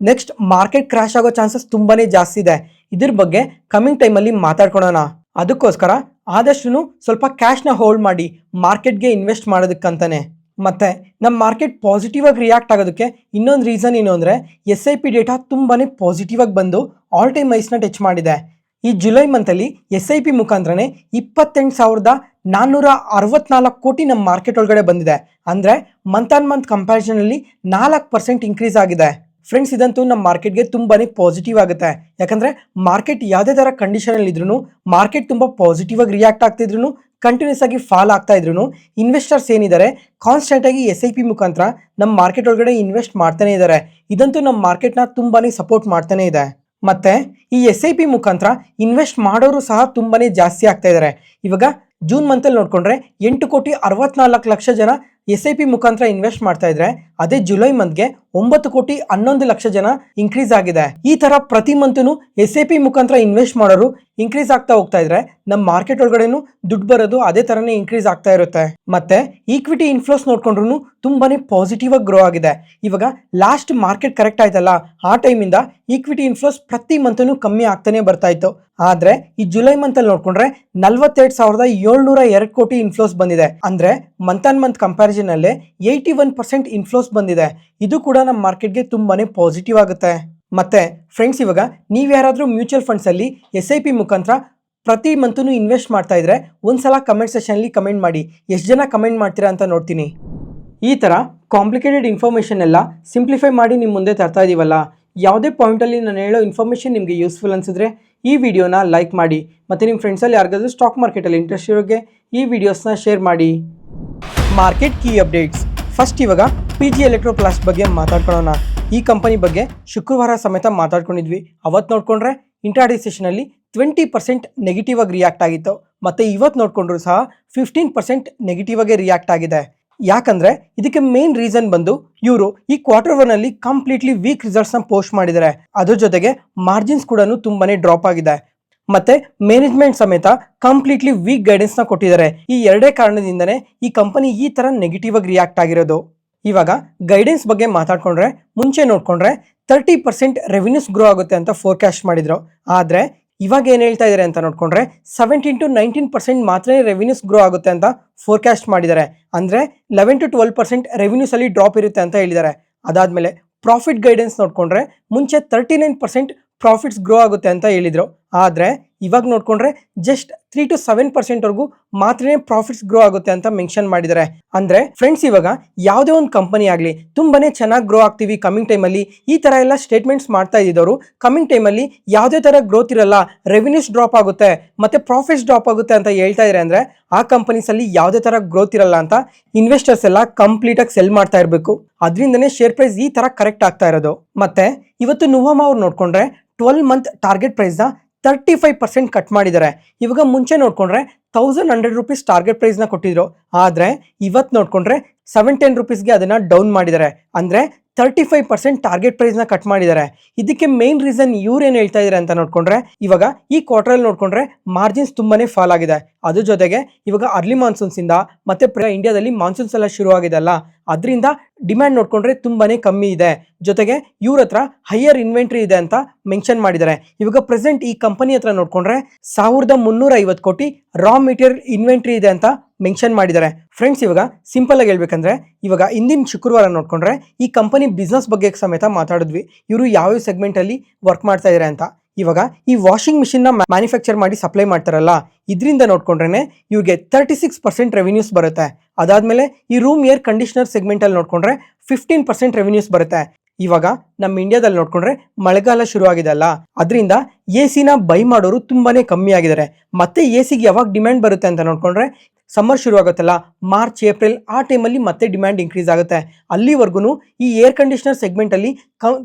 [SPEAKER 1] ನೆಕ್ಸ್ಟ್, ಮಾರ್ಕೆಟ್ ಕ್ರಾಶ್ ಆಗೋ ಚಾನ್ಸಸ್ ತುಂಬಾನೇ ಜಾಸ್ತಿ ಇದೆ, ಇದ್ರ ಬಗ್ಗೆ ಕಮ್ಮಿಂಗ್ ಟೈಮಲ್ಲಿ ಮಾತಾಡ್ಕೊಳ್ಳೋಣ. ಅದಕ್ಕೋಸ್ಕರ ಆದಷ್ಟು ಸ್ವಲ್ಪ ಕ್ಯಾಶ್ನ ಹೋಲ್ಡ್ ಮಾಡಿ ಮಾರ್ಕೆಟ್ಗೆ ಇನ್ವೆಸ್ಟ್ ಮಾಡೋದಕ್ಕಂತಾನೆ. ಮತ್ತೆ ನಮ್ಮ ಮಾರ್ಕೆಟ್ ಪಾಸಿಟಿವ್ ಆಗಿ ರಿಯಾಕ್ಟ್ ಆಗೋದಕ್ಕೆ ಇನ್ನೊಂದು ರೀಸನ್ ಏನು ಅಂದರೆ SIP ಡೇಟಾ ತುಂಬಾನೇ ಪಾಸಿಟಿವ್ ಆಗಿ ಬಂದು ಆಲ್ ಟೈಮ್ ಹೈಸ್ನ ಟಚ್ ಮಾಡಿದೆ. ಈ ಜುಲೈ ಮಂತಲ್ಲಿ SIP ಮುಖಾಂತರನೇ 28,464 ಕೋಟಿ ನಮ್ಮ ಮಾರ್ಕೆಟ್ ಒಳಗಡೆ ಬಂದಿದೆ. ಅಂದರೆ ಮಂತ್ ಆನ್ ಮಂತ್ ಕಂಪ್ಯಾರಿಸನಲ್ಲಿ 4% ಇನ್ಕ್ರೀಸ್ ಆಗಿದೆ. ಫ್ರೆಂಡ್ಸ್, ಇದಂತೂ ನಮ್ಮ ಮಾರ್ಕೆಟ್ಗೆ ತುಂಬಾನೇ ಪಾಸಿಟಿವ್ ಆಗುತ್ತೆ. ಯಾಕಂದರೆ ಮಾರ್ಕೆಟ್ ಯಾವುದೇ ಥರ ಕಂಡೀಷನಲ್ಲಿ ಇದ್ರೂ ಮಾರ್ಕೆಟ್ ತುಂಬ ಪಾಸಿಟಿವ್ ಆಗಿ ರಿಯಾಕ್ಟ್ ಆಗ್ತಿದ್ರು, ಕಂಟಿನ್ಯೂಸ್ ಆಗಿ ಫಾಲ್ ಆಗ್ತಾ ಇದ್ರು ಇನ್ವೆಸ್ಟರ್ಸ್ ಏನಿದ್ದಾರೆ ಕಾನ್ಸ್ಟೆಂಟ್ ಆಗಿ SIP ಮುಖಾಂತರ ನಮ್ಮ ಮಾರ್ಕೆಟ್ ಒಳಗಡೆ ಇನ್ವೆಸ್ಟ್ ಮಾಡ್ತಾನೆ ಇದ್ದಾರೆ. ಇದಂತೂ ನಮ್ಮ ಮಾರ್ಕೆಟ್ನ ತುಂಬಾನೇ ಸಪೋರ್ಟ್ ಮಾಡ್ತಾನೆ ಇದೆ. ಮತ್ತೆ ಈ SIP ಮುಖಾಂತರ ಇನ್ವೆಸ್ಟ್ ಮಾಡೋರು ಸಹ ತುಂಬಾನೇ ಜಾಸ್ತಿ ಆಗ್ತಾ ಇದ್ದಾರೆ. ಇವಾಗ ಜೂನ್ ಮಂತಲ್ಲಿ ನೋಡ್ಕೊಂಡ್ರೆ 8,64,00,000 ಜನ SIP ಮುಖಾಂತರ ಇನ್ವೆಸ್ಟ್ ಮಾಡ್ತಾ ಇದ್ರೆ, ಅದೇ ಜುಲೈ ಮಂತ್ಗೆ 9,11,00,000 ಜನ ಇನ್ಕ್ರೀಸ್ ಆಗಿದೆ. ಈ ತರ ಪ್ರತಿ ಮಂತೂ SIP ಮುಖಾಂತರ ಇನ್ವೆಸ್ಟ್ ಮಾಡೋರು ಇನ್ಕ್ರೀಸ್ ಆಗ್ತಾ ಹೋಗ್ತಾ ಇದ್ರೆ ನಮ್ಮ ಮಾರ್ಕೆಟ್ ಒಳಗಡೆನು ದುಡ್ಡು ಬರೋದು ಅದೇ ತರನೇ ಇನ್ಕ್ರೀಸ್ ಆಗ್ತಾ ಇರುತ್ತೆ. ಮತ್ತೆ ಈಕ್ವಿಟಿ ಇನ್ಫ್ಲೋಸ್ ನೋಡ್ಕೊಂಡ್ರು ತುಂಬಾನೇ ಪಾಸಿಟಿವ್ ಆಗಿ ಗ್ರೋ ಆಗಿದೆ. ಇವಾಗ ಲಾಸ್ಟ್ ಮಾರ್ಕೆಟ್ ಕರೆಕ್ಟ್ ಆಯ್ತಲ್ಲ, ಆ ಟೈಮಿಂದ ಈಕ್ವಿಟಿ ಇನ್ಫ್ಲೋಸ್ ಪ್ರತಿ ಮಂತೂ ಕಮ್ಮಿ ಆಗ್ತಾನೆ ಬರ್ತಾ ಇತ್ತು. ಆದ್ರೆ ಈ ಜುಲೈ ಮಂತ್ ಅಲ್ಲಿ ನೋಡ್ಕೊಂಡ್ರೆ 42,702 ಕೋಟಿ ಇನ್ಫ್ಲೋಸ್ ಬಂದಿದೆ. ಅಂದ್ರೆ ಮಂತ್ ಆನ್ ಮಂತ್ ಕಂಪ್ಯಾರಿಸನ್ ಅಲ್ಲಿ 81% ಇನ್ಫ್ಲೋಸ್ ಬಂದಿದೆ. ಇದು ಕೂಡ ನಮ್ಮ ಮಾರ್ಕೆಟ್ಗೆ ತುಂಬಾನೇ ಪಾಸಿಟಿವ್ ಆಗುತ್ತೆ. ಮತ್ತೆ ಫ್ರೆಂಡ್ಸ್, ಇವಾಗ ನೀವು ಯಾರಾದರೂ ಮ್ಯೂಚುವಲ್ ಫಂಡ್ಸ್ ಅಲ್ಲಿ SIP ಮುಖಾಂತರ ಪ್ರತಿ ಮಂತೂ ಇನ್ವೆಸ್ಟ್ ಮಾಡ್ತಾ ಇದ್ರೆ ಒಂದ್ಸಲ ಕಮೆಂಟ್ ಸೆಷನ್ ಅಲ್ಲಿ ಕಮೆಂಟ್ ಮಾಡಿ. ಎಷ್ಟು ಜನ ಕಮೆಂಟ್ ಮಾಡ್ತೀರಾ ಅಂತ ನೋಡ್ತೀನಿ. ಈ ತರ ಕಾಂಪ್ಲಿಕೇಟೆಡ್ ಇನ್ಫಾರ್ಮೇಶನ್ ಎಲ್ಲ ಸಿಂಪ್ಲಿಫೈ ಮಾಡಿ ನಿಮ್ಮ ಮುಂದೆ ತರ್ತಾ ಇದೀವಲ್ಲ. ಯಾವುದೇ ಪಾಯಿಂಟಲ್ಲಿ ನಾನು ಹೇಳೋ ಇನ್ಫಾರ್ಮೇಷನ್ ನಿಮಗೆ ಯೂಸ್ಫುಲ್ ಅನಿಸಿದ್ರೆ ಈ ವಿಡಿಯೋನ ಲೈಕ್ ಮಾಡಿ. ಮತ್ತು ನಿಮ್ಮ ಫ್ರೆಂಡ್ಸಲ್ಲಿ ಯಾರಿಗಾದ್ರೂ ಸ್ಟಾಕ್ ಮಾರ್ಕೆಟಲ್ಲಿ ಇಂಟ್ರೆಸ್ಟ್ ಇರೋರಿಗೆ ಈ ವಿಡಿಯೋಸ್ನ ಶೇರ್ ಮಾಡಿ. Market key updates. ಫಸ್ಟ್ ಇವಾಗ PG ಎಲೆಕ್ಟ್ರೋಪ್ಲಾಸ್ಟ್ ಬಗ್ಗೆ ಮಾತಾಡ್ಕೊಳ್ಳೋಣ. ಈ ಕಂಪನಿ ಬಗ್ಗೆ ಶುಕ್ರವಾರ ಸಮೇತ ಮಾತಾಡ್ಕೊಂಡಿದ್ವಿ. ಅವತ್ತು ನೋಡ್ಕೊಂಡ್ರೆ ಇಂಟ್ರಾಡೇ ಸೆಷನಲ್ಲಿ 20% ನೆಗೆಟಿವ್ ಆಗಿ ರಿಯಾಕ್ಟ್ ಆಗಿತ್ತು. ಮತ್ತು ಇವತ್ತು ನೋಡ್ಕೊಂಡ್ರು ಸಹ 15% ನೆಗೆಟಿವ್ ಆಗಿ ರಿಯಾಕ್ಟ್ ಆಗಿದೆ. ಯಾಕಂದರೆ ಇದಕ್ಕೆ ಮೇನ್ ರೀಸನ್ ಬಂದು ಇವರು ಈ Q1 ಅಲ್ಲಿ ಕಂಪ್ಲೀಟ್ಲಿ ವೀಕ್ ರಿಸಲ್ಟ್ಸ್ನ ಪೋಸ್ಟ್ ಮಾಡಿದ್ದಾರೆ. ಅದ್ರ ಜೊತೆಗೆ ಮಾರ್ಜಿನ್ಸ್ ಕೂಡ ತುಂಬಾನೇ ಡ್ರಾಪ್ ಆಗಿದೆ. ಮತ್ತೆ ಮ್ಯಾನೇಜ್ಮೆಂಟ್ ಸಮೇತ ಕಂಪ್ಲೀಟ್ಲಿ ವೀಕ್ ಗೈಡೆನ್ಸ್ನ ಕೊಟ್ಟಿದ್ದಾರೆ. ಈ ಎರಡೇ ಕಾರಣದಿಂದನೇ ಈ ಕಂಪನಿ ಈ ಥರ ನೆಗೆಟಿವ್ ಆಗಿ ರಿಯಾಕ್ಟ್ ಆಗಿರೋದು. ಇವಾಗ ಗೈಡೆನ್ಸ್ ಬಗ್ಗೆ ಮಾತಾಡ್ಕೊಂಡ್ರೆ ಮುಂಚೆ ನೋಡ್ಕೊಂಡ್ರೆ 30% ರೆವಿನ್ಯೂಸ್ ಗ್ರೋ ಆಗುತ್ತೆ ಅಂತ ಫೋರ್ಕಾಸ್ಟ್ ಮಾಡಿದ್ರು. ಆದರೆ ಇವಾಗ ಏನು ಹೇಳ್ತಾ ಇದ್ದಾರೆ ಅಂತ ನೋಡ್ಕೊಂಡ್ರೆ 17 to 19% ಮಾತ್ರ ರೆವಿನ್ಯೂಸ್ ಗ್ರೋ ಆಗುತ್ತೆ ಅಂತ ಫೋರ್ಕಾಸ್ಟ್ ಮಾಡಿದ್ದಾರೆ. ಅಂದರೆ 11 to 12% ರೆವಿನ್ಯೂಸ್ ಅಲ್ಲಿ ಡ್ರಾಪ್ ಇರುತ್ತೆ ಅಂತ ಹೇಳಿದ್ದಾರೆ. ಅದಾದಮೇಲೆ ಪ್ರಾಫಿಟ್ ಗೈಡೆನ್ಸ್ ನೋಡ್ಕೊಂಡ್ರೆ ಮುಂಚೆ 39% ಪ್ರಾಫಿಟ್ಸ್ ಗ್ರೋ ಆಗುತ್ತೆ ಅಂತ ಹೇಳಿದ್ರು. ಆದರೆ ಇವಾಗ ನೋಡ್ಕೊಂಡ್ರೆ ಜಸ್ಟ್ 3 to 7% ವರೆಗೂ ಮಾತ್ರನೇ ಪ್ರಾಫಿಟ್ಸ್ ಗ್ರೋ ಆಗುತ್ತೆ ಅಂತ ಮೆನ್ಷನ್ ಮಾಡಿದ್ದಾರೆ. ಅಂದ್ರೆ ಫ್ರೆಂಡ್ಸ್, ಇವಾಗ ಯಾವುದೇ ಒಂದು ಕಂಪನಿ ಆಗಲಿ ತುಂಬಾನೇ ಚೆನ್ನಾಗಿ ಗ್ರೋ ಆಗ್ತೀವಿ ಕಮಿಂಗ್ ಟೈಮಲ್ಲಿ ಈ ತರ ಎಲ್ಲ ಸ್ಟೇಟ್ಮೆಂಟ್ಸ್ ಮಾಡ್ತಾ ಇದ್ದವರು ಕಮಿಂಗ್ ಟೈಮಲ್ಲಿ ಯಾವುದೇ ತರ ಗ್ರೋತ್ ಇರಲ್ಲ, ರೆವಿನ್ಯೂಸ್ ಡ್ರಾಪ್ ಆಗುತ್ತೆ ಮತ್ತೆ ಪ್ರಾಫಿಟ್ಸ್ ಡ್ರಾಪ್ ಆಗುತ್ತೆ ಅಂತ ಹೇಳ್ತಾ ಇದ್ದಾರೆ. ಅಂದ್ರೆ ಆ ಕಂಪನೀಸ್ ಅಲ್ಲಿ ಯಾವುದೇ ತರ ಗ್ರೋತ್ ಇರಲ್ಲ ಅಂತ ಇನ್ವೆಸ್ಟರ್ಸ್ ಎಲ್ಲ ಕಂಪ್ಲೀಟ್ ಆಗಿ ಸೆಲ್ ಮಾಡ್ತಾ ಇರಬೇಕು. ಅದರಿಂದನೇ ಶೇರ್ ಪ್ರೈಸ್ ಈ ತರ ಕರೆಕ್ಟ್ ಆಗ್ತಾ ಇರೋದು. ಮತ್ತೆ ಇವತ್ತು ನುವಾಮಾ ಅವ್ರು ನೋಡ್ಕೊಂಡ್ರೆ 12 ಮಂತ್ ಟಾರ್ಗೆಟ್ ಪ್ರೈಸ್ನ 35% ಕಟ್ ಮಾಡಿದ್ದಾರೆ. ಇವಾಗ ಮುಂಚೆ ನೋಡ್ಕೊಂಡ್ರೆ 1100 ರೂಪೀಸ್ ಟಾರ್ಗೆಟ್ ಪ್ರೈಸ್ನ ಕೊಟ್ಟಿದ್ರು. ಆದರೆ ಇವತ್ತು ನೋಡ್ಕೊಂಡ್ರೆ 710 ರೂಪೀಸ್ಗೆ ಅದನ್ನು ಡೌನ್ ಮಾಡಿದ್ದಾರೆ. ಅಂದರೆ 35% ಟಾರ್ಗೆಟ್ ಪ್ರೈಸ್ನ ಕಟ್ ಮಾಡಿದ್ದಾರೆ. ಇದಕ್ಕೆ ಮೇನ್ ರೀಸನ್ ಇವ್ರೇನು ಹೇಳ್ತಾ ಇದ್ದಾರೆ ಅಂತ ನೋಡ್ಕೊಂಡ್ರೆ ಇವಾಗ ಈ ಕ್ವಾರ್ಟರಲ್ಲಿ ನೋಡ್ಕೊಂಡ್ರೆ ಮಾರ್ಜಿನ್ಸ್ ತುಂಬಾನೇ ಫಾಲ್ ಆಗಿದೆ. ಅದ್ರ ಜೊತೆಗೆ ಇವಾಗ ಅರ್ಲಿ ಮಾನ್ಸೂನ್ಸ್ ಇಂದ ಮತ್ತೆ ಇಂಡಿಯಾದಲ್ಲಿ ಮಾನ್ಸೂನ್ಸ್ ಎಲ್ಲ ಶುರು ಆಗಿದೆಲ್ಲ, ಅದರಿಂದ ಡಿಮ್ಯಾಂಡ್ ನೋಡ್ಕೊಂಡ್ರೆ ತುಂಬಾನೇ ಕಮ್ಮಿ ಇದೆ. ಜೊತೆಗೆ ಇವ್ರ ಹತ್ರ ಹೈಯರ್ ಇನ್ವೆಂಟ್ರಿ ಇದೆ ಅಂತ ಮೆನ್ಷನ್ ಮಾಡಿದ್ದಾರೆ. ಇವಾಗ ಪ್ರೆಸೆಂಟ್ ಈ ಕಂಪನಿ ಹತ್ರ ನೋಡ್ಕೊಂಡ್ರೆ 1350 ಕೋಟಿ ರಾ ಮೆಟೀರಿಯಲ್ ಇನ್ವೆಂಟ್ರಿ ಇದೆ ಅಂತ ಮೆನ್ಷನ್ ಮಾಡಿದ್ದಾರೆ. ಫ್ರೆಂಡ್ಸ್, ಇವಾಗ ಸಿಂಪಲ್ ಆಗಿ ಹೇಳ್ಬೇಕಂದ್ರೆ ಇವಾಗ ಇಂದಿನ ಶುಕ್ರವಾರ ನೋಡ್ಕೊಂಡ್ರೆ ಈ ಕಂಪನಿ ಬಿಸ್ನೆಸ್ ಬಗ್ಗೆ ಸಮೇತ ಮಾತಾಡಿದ್ವಿ. ಇವರು ಯಾವ ಸೆಗ್ಮೆಂಟ್ ಅಲ್ಲಿ ವರ್ಕ್ ಮಾಡ್ತಾ ಇದ್ದಾರೆ ಅಂತ. ಇವಾಗ ಈ ವಾಷಿಂಗ್ ಮಿಷಿನ್ ನ ಮ್ಯಾನುಫ್ಯಾಕ್ಚರ್ ಮಾಡಿ ಸಪ್ಲೈ ಮಾಡ್ತಾರಲ್ಲ, ಇದರಿಂದ ನೋಡ್ಕೊಂಡ್ರೆ ಇವ್ರಿಗೆ 36% ರೆವಿನ್ಯೂಸ್ ಬರುತ್ತೆ. ಅದಾದ್ಮೇಲೆ ಈ ರೂಮ್ ಏರ್ ಕಂಡೀಷನರ್ ಸೆಗ್ಮೆಂಟ್ ಅಲ್ಲಿ ನೋಡ್ಕೊಂಡ್ರೆ 15% ರೆವಿನ್ಯೂಸ್ ಬರುತ್ತೆ. ಇವಾಗ ನಮ್ಮ ಇಂಡಿಯಾದಲ್ಲಿ ನೋಡ್ಕೊಂಡ್ರೆ ಮಳೆಗಾಲ ಶುರು ಆಗಿದೆ ಅಲ್ಲ, ಅದರಿಂದ AC ನ ಬೈ ಮಾಡೋರು ತುಂಬಾನೇ ಕಮ್ಮಿ ಆಗಿದ್ದಾರೆ. ಮತ್ತೆ AC ಗೆ ಯಾವಾಗ ಡಿಮ್ಯಾಂಡ್ ಬರುತ್ತೆ ಅಂತ ನೋಡ್ಕೊಂಡ್ರೆ ಸಮ್ಮರ್ ಶುರು ಆಗುತ್ತಲ್ಲ, ಮಾರ್ಚ್ ಏಪ್ರಿಲ್ ಆ ಟೈಮಲ್ಲಿ ಮತ್ತೆ ಡಿಮ್ಯಾಂಡ್ ಇನ್ಕ್ರೀಸ್ ಆಗುತ್ತೆ. ಅಲ್ಲಿವರೆಗೂ ಈ ಏರ್ ಕಂಡೀಷನರ್ ಸೆಗ್ಮೆಂಟಲ್ಲಿ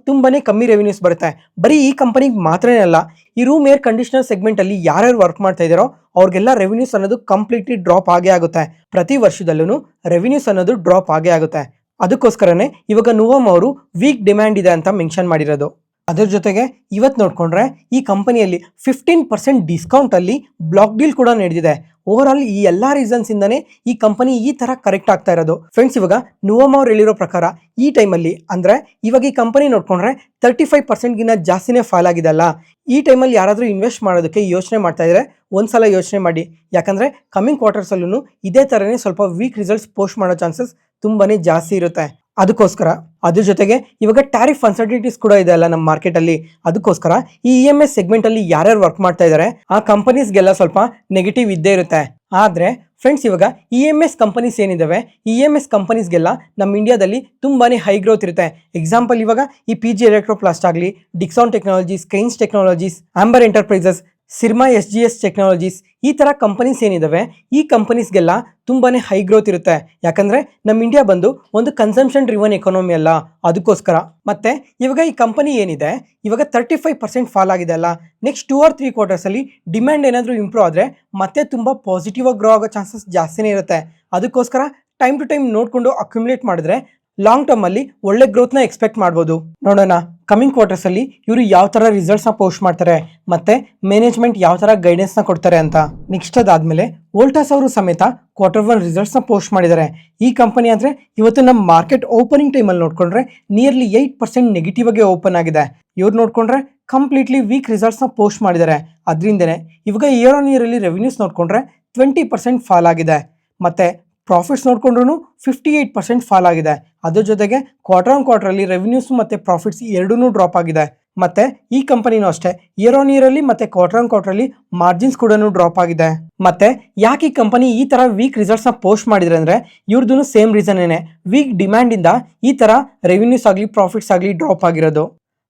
[SPEAKER 1] ತುಂಬಾನೇ ಕಮ್ಮಿ ರೆವಿನ್ಯೂಸ್ ಬರುತ್ತೆ. ಬರೀ ಈ ಕಂಪನಿಗೆ ಮಾತ್ರನೇ ಅಲ್ಲ, ಈ ರೂಮ್ ಏರ್ ಕಂಡೀಷನರ್ ಸೆಗ್ಮೆಂಟಲ್ಲಿ ಯಾರ್ಯಾರು ವರ್ಕ್ ಮಾಡ್ತಾ ಇದ್ದಾರೋ ಅವ್ರಿಗೆಲ್ಲ ರೆವಿನ್ಯೂಸ್ ಅನ್ನೋದು ಕಂಪ್ಲೀಟ್ಲಿ ಡ್ರಾಪ್ ಆಗೇ ಆಗುತ್ತೆ. ಪ್ರತಿ ವರ್ಷದಲ್ಲೂ ರೆವಿನ್ಯೂಸ್ ಅನ್ನೋದು ಡ್ರಾಪ್ ಆಗೇ ಆಗುತ್ತೆ. ಅದಕ್ಕೋಸ್ಕರನೇ ಇವಾಗ ನುವಮ್ ಅವರು ವೀಕ್ ಡಿಮ್ಯಾಂಡ್ ಇದೆ ಅಂತ ಮೆನ್ಷನ್ ಮಾಡಿರೋದು. ಅದರ ಜೊತೆಗೆ ಇವತ್ತು ನೋಡ್ಕೊಂಡ್ರೆ ಈ ಕಂಪನಿಯಲ್ಲಿ 15% ಡಿಸ್ಕೌಂಟ್ ಅಲ್ಲಿ ಬ್ಲಾಕ್ ಡೀಲ್ ಕೂಡ ನಡೆದಿದೆ. ಓವರ್ ಆಲ್ ಈ ಎಲ್ಲಾ ರೀಸನ್ಸ್ ಇಂದಾನೆ ಈ ಕಂಪನಿ ಈ ತರ ಕರೆಕ್ಟ್ ಆಗ್ತಾ ಇರೋದು. ಫ್ರೆಂಡ್ಸ್, ಇವಾಗ ನುವಮ್ ಅವ್ರು ಹೇಳಿರೋ ಪ್ರಕಾರ ಈ ಟೈಮಲ್ಲಿ ಅಂದ್ರೆ ಇವಾಗ ಈ ಕಂಪನಿ ನೋಡ್ಕೊಂಡ್ರೆ 35% ಗಿನ್ನ ಜಾಸ್ತಿನೇ ಫಾಲ್ ಆಗಿದೆ ಅಲ್ಲ. ಈ ಟೈಮಲ್ಲಿ ಯಾರಾದರೂ ಇನ್ವೆಸ್ಟ್ ಮಾಡೋದಕ್ಕೆ ಯೋಚನೆ ಮಾಡ್ತಾ ಇದ್ರೆ ಒಂದ್ಸಲ ಯೋಚನೆ ಮಾಡಿ. ಯಾಕಂದ್ರೆ ಕಮಿಂಗ್ ಕ್ವಾರ್ಟರ್ಸ್ ಅಲ್ಲೂ ಇದೇ ತರನೇ ಸ್ವಲ್ಪ ವೀಕ್ ರಿಸಲ್ಟ್ಸ್ ಪೋಸ್ಟ್ ಮಾಡೋ ಚಾನ್ಸಸ್ ತುಂಬಾನೇ ಜಾಸ್ತಿ ಇರುತ್ತೆ. ಅದಕ್ಕೋಸ್ಕರ ಅದ್ರ ಜೊತೆಗೆ ಇವಾಗ ಟ್ಯಾರಿಫ್ ಅನ್ಸರ್ಟಿನಿಟೀಸ್ ಕೂಡ ಇದೆ ಅಲ್ಲ ನಮ್ಮ ಮಾರ್ಕೆಟ್ ಅಲ್ಲಿ. ಅದಕ್ಕೋಸ್ಕರ ಈ EMS ಸೆಗ್ಮೆಂಟ್ ಅಲ್ಲಿ ಯಾರ್ಯಾರು ವರ್ಕ್ ಮಾಡ್ತಾ ಇದ್ದಾರೆ ಆ ಕಂಪನೀಸ್ಗೆಲ್ಲ ಸ್ವಲ್ಪ ನೆಗೆಟಿವ್ ಇದ್ದೇ ಇರುತ್ತೆ. ಆದ್ರೆ ಫ್ರೆಂಡ್ಸ್, ಇವಾಗ EMS ಕಂಪನೀಸ್ ಏನಿದಾವೆ, EMS ಕಂಪನೀಸ್ಗೆಲ್ಲ ನಮ್ಮ ಇಂಡಿಯಾದಲ್ಲಿ ತುಂಬಾನೇ ಹೈ ಗ್ರೋತ್ ಇರುತ್ತೆ. ಎಕ್ಸಾಂಪಲ್ ಇವಾಗ ಈ PG ಎಲೆಕ್ಟ್ರೋಪ್ಲಾಸ್ಟ್ ಆಗಲಿ, Dixon technologies, Kaynes technologies, Amber enterprises, Syrma SGS technologies, ಈ ತರ ಕಂಪನೀಸ್ ಏನಿದಾವೆ ಈ ಕಂಪನೀಸ್ಗೆಲ್ಲ ತುಂಬಾನೇ ಹೈ ಗ್ರೋತ್ ಇರುತ್ತೆ. ಯಾಕಂದ್ರೆ ನಮ್ಮ ಇಂಡಿಯಾ ಬಂದು ಒಂದು ಕನ್ಸಂಪ್ಷನ್ ಡ್ರಿವನ್ ಎಕಾನಮಿ ಅಲ್ಲ, ಅದಕ್ಕೋಸ್ಕರ. ಮತ್ತೆ ಇವಾಗ ಈ ಕಂಪನಿ ಏನಿದೆ ಇವಾಗ 35% ಫಾಲ್ ಆಗಿದೆ ಅಲ್ಲ, ನೆಕ್ಸ್ಟ್ 2 or 3 ಕ್ವಾರ್ಟರ್ಸ್ ಅಲ್ಲಿ ಡಿಮ್ಯಾಂಡ್ ಏನಾದರೂ ಇಂಪ್ರೂವ್ ಆದ್ರೆ ಮತ್ತೆ ತುಂಬಾ ಪಾಸಿಟಿವ್ ಆಗಿ ಗ್ರೋ ಆಗೋ ಚಾನ್ಸಸ್ ಜಾಸ್ತಿನೇ ಇರುತ್ತೆ. ಅದಕ್ಕೋಸ್ಕರ ಟೈಮ್ ಟು ಟೈಮ್ ನೋಡ್ಕೊಂಡು ಅಕ್ಯುಮುಲೇಟ್ ಮಾಡಿದ್ರೆ ಲಾಂಗ್ ಟರ್ಮ್ ಅಲ್ಲಿ ಒಳ್ಳೆ ಗ್ರೋತ್ ನ ಎಕ್ಸ್ಪೆಕ್ಟ್ ಮಾಡಬಹುದು. ನೋಡೋಣ ಕಮಿಂಗ್ ಕ್ವಾರ್ಟರ್ಸ್ ಅಲ್ಲಿ ಇವರು ಯಾವ ತರ ರಿಸಲ್ಟ್ಸ್ ನ ಪೋಸ್ಟ್ ಮಾಡ್ತಾರೆ ಮತ್ತೆ ಮ್ಯಾನೇಜ್ಮೆಂಟ್ ಯಾವ ತರ ಗೈಡೆನ್ಸ್ ನ ಕೊಡ್ತಾರೆ ಅಂತ. ನೆಕ್ಸ್ಟ್ ಅದಾದ್ಮೇಲೆ ವೋಲ್ಟಾಸ್ ಅವರು ಸಮೇತ Q1 ರಿಸಲ್ಟ್ಸ್ ನ ಪೋಸ್ಟ್ ಮಾಡಿದ್ದಾರೆ. ಈ ಕಂಪನಿ ಅಂದ್ರೆ ಇವತ್ತು ನಮ್ಮ ಮಾರ್ಕೆಟ್ ಓಪನಿಂಗ್ ಟೈಮ್ ಅಲ್ಲಿ ನೋಡ್ಕೊಂಡ್ರೆ ನಿಯರ್ಲಿ 8% ನೆಗೆಟಿವ್ ಆಗಿ ಓಪನ್ ಆಗಿದೆ. ಇವ್ರು ನೋಡ್ಕೊಂಡ್ರೆ ಕಂಪ್ಲೀಟ್ಲಿ ವೀಕ್ ರಿಸಲ್ಟ್ಸ್ ನ ಪೋಸ್ಟ್ ಮಾಡಿದ್ದಾರೆ. ಅದರಿಂದನೇ ಇವಾಗ ಇಯರ್ ಆನ್ ಇಯರ್ ಅಲ್ಲಿ ರೆವಿನ್ಯೂಸ್ ನೋಡ್ಕೊಂಡ್ರೆ 20% ಫಾಲ್ ಆಗಿದೆ. ಮತ್ತೆ ಪ್ರಾಫಿಟ್ಸ್ ನೋಡ್ಕೊಂಡ್ರು 58% ಫಾಲ್ ಆಗಿದೆ. ಅದ್ರ ಜೊತೆಗೆ ಕ್ವಾರ್ಟರ್ ಆನ್ ಕ್ವಾರ್ಟರ್ ಅಲ್ಲಿ ರೆವಿನ್ಯೂಸ್ ಮತ್ತೆ ಪ್ರಾಫಿಟ್ಸ್ ಎರಡೂ ಡ್ರಾಪ್ ಆಗಿದೆ. ಮತ್ತೆ ಈ ಕಂಪನಿನೂ ಅಷ್ಟೇ ಇಯರ್ ಆನ್ ಇಯರ್ ಅಲ್ಲಿ ಮತ್ತೆ ಕ್ವಾರ್ಟರ್ ಆನ್ ಕ್ವಾರ್ಟರ್ ಅಲ್ಲಿ ಮಾರ್ಜಿನ್ಸ್ ಕೂಡ ಡ್ರಾಪ್ ಆಗಿದೆ. ಮತ್ತೆ ಯಾಕೆ ಈ ಕಂಪನಿ ಈ ತರ ವೀಕ್ ರಿಸಲ್ಟ್ಸ್ ನ ಪೋಸ್ಟ್ ಮಾಡಿದ್ರೆ ಅಂದ್ರೆ ಇವ್ರದ್ದು ಸೇಮ್ ರೀಸನ್ ಏನೇ, ವೀಕ್ ಡಿಮ್ಯಾಂಡ್ ಇಂದ ಈ ತರ ರೆವಿನ್ಯೂಸ್ ಆಗಲಿ ಪ್ರಾಫಿಟ್ಸ್ ಆಗಲಿ ಡ್ರಾಪ್ ಆಗಿರೋದು.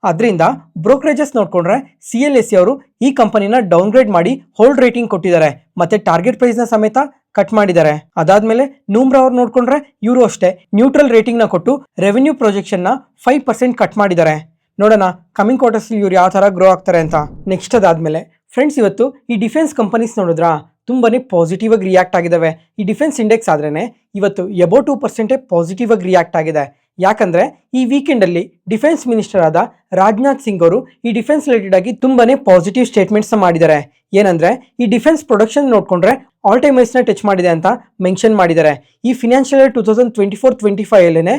[SPEAKER 1] ಅದರಿಂದ ಬ್ರೋಕರೇಜಸ್ ನೋಡ್ಕೊಂಡ್ರೆ CLSE ಅವರು ಈ ಕಂಪನಿನ ಡೌನ್ಗ್ರೇಡ್ ಮಾಡಿ ಹೋಲ್ಡ್ ರೇಟಿಂಗ್ ಕೊಟ್ಟಿದ್ದಾರೆ. ಮತ್ತೆ ಟಾರ್ಗೆಟ್ ಪ್ರೈಸ್ ನ ಸಮೇತ ಕಟ್ ಮಾಡಿದ್ದಾರೆ. ಅದಾದ್ಮೇಲೆ ನೂಮ್ರಾ ಅವ್ರು ನೋಡ್ಕೊಂಡ್ರೆ ಇವರು ಅಷ್ಟೇ ನ್ಯೂಟ್ರಲ್ ರೇಟಿಂಗ್ ನ ಕೊಟ್ಟು ರೆವೆನ್ಯೂ ಪ್ರೊಜೆಕ್ಷನ್ ನ 5% ಕಟ್ ಮಾಡಿದ್ದಾರೆ. ನೋಡೋಣ ಕಮಿಂಗ್ ಕ್ವಾರ್ಟರ್ಸ್ ಇವ್ರು ಯಾವ ತರ ಗ್ರೋ ಆಗ್ತಾರೆ ಅಂತ. ನೆಕ್ಸ್ಟ್ ಅದಾದ್ಮೇಲೆ ಫ್ರೆಂಡ್ಸ್, ಇವತ್ತು ಈ ಡಿಫೆನ್ಸ್ ಕಂಪನೀಸ್ ನೋಡಿದ್ರಾ ತುಂಬಾನೇ ಪಾಸಿಟಿವ್ ಆಗಿ ರಿಯಾಕ್ಟ್ ಆಗಿದಾವೆ. ಈ ಡಿಫೆನ್ಸ್ ಇಂಡೆಕ್ಸ್ ಆದ್ರೇನೆ ಇವತ್ತು ಎಬೌವ್ 2% ಪಾಸಿಟಿವ್ ಆಗಿ ರಿಯಾಕ್ಟ್ ಆಗಿದೆ. ಯಾಕಂದ್ರೆ ಈ ವೀಕೆಂಡ್ ಅಲ್ಲಿ ಡಿಫೆನ್ಸ್ ಮಿನಿಸ್ಟರ್ ಆದ ರಾಜನಾಥ್ ಸಿಂಗ್ ಅವರು ಈ ಡಿಫೆನ್ಸ್ ರಿಲೇಟೆಡ್ ಆಗಿ ತುಂಬಾನೇ ಪಾಸಿಟಿವ್ ಸ್ಟೇಟ್ಮೆಂಟ್ಸ್ ಮಾಡಿದ್ದಾರೆ. ಏನಂದ್ರೆ ಈ ಡಿಫೆನ್ಸ್ ಪ್ರೊಡಕ್ಷನ್ ನೋಡ್ಕೊಂಡ್ರೆ ಆಲ್ ಟೈಮ್ ಹೈಸ್ ನ ಟಚ್ ಮಾಡಿದೆ ಅಂತ ಮೆನ್ಷನ್ ಮಾಡಿದ್ದಾರೆ. ಈ ಫಿನಾನ್ಷಿಯಲ್ ಇಯರ್ 2024-25 ಅಲ್ಲೇನೆ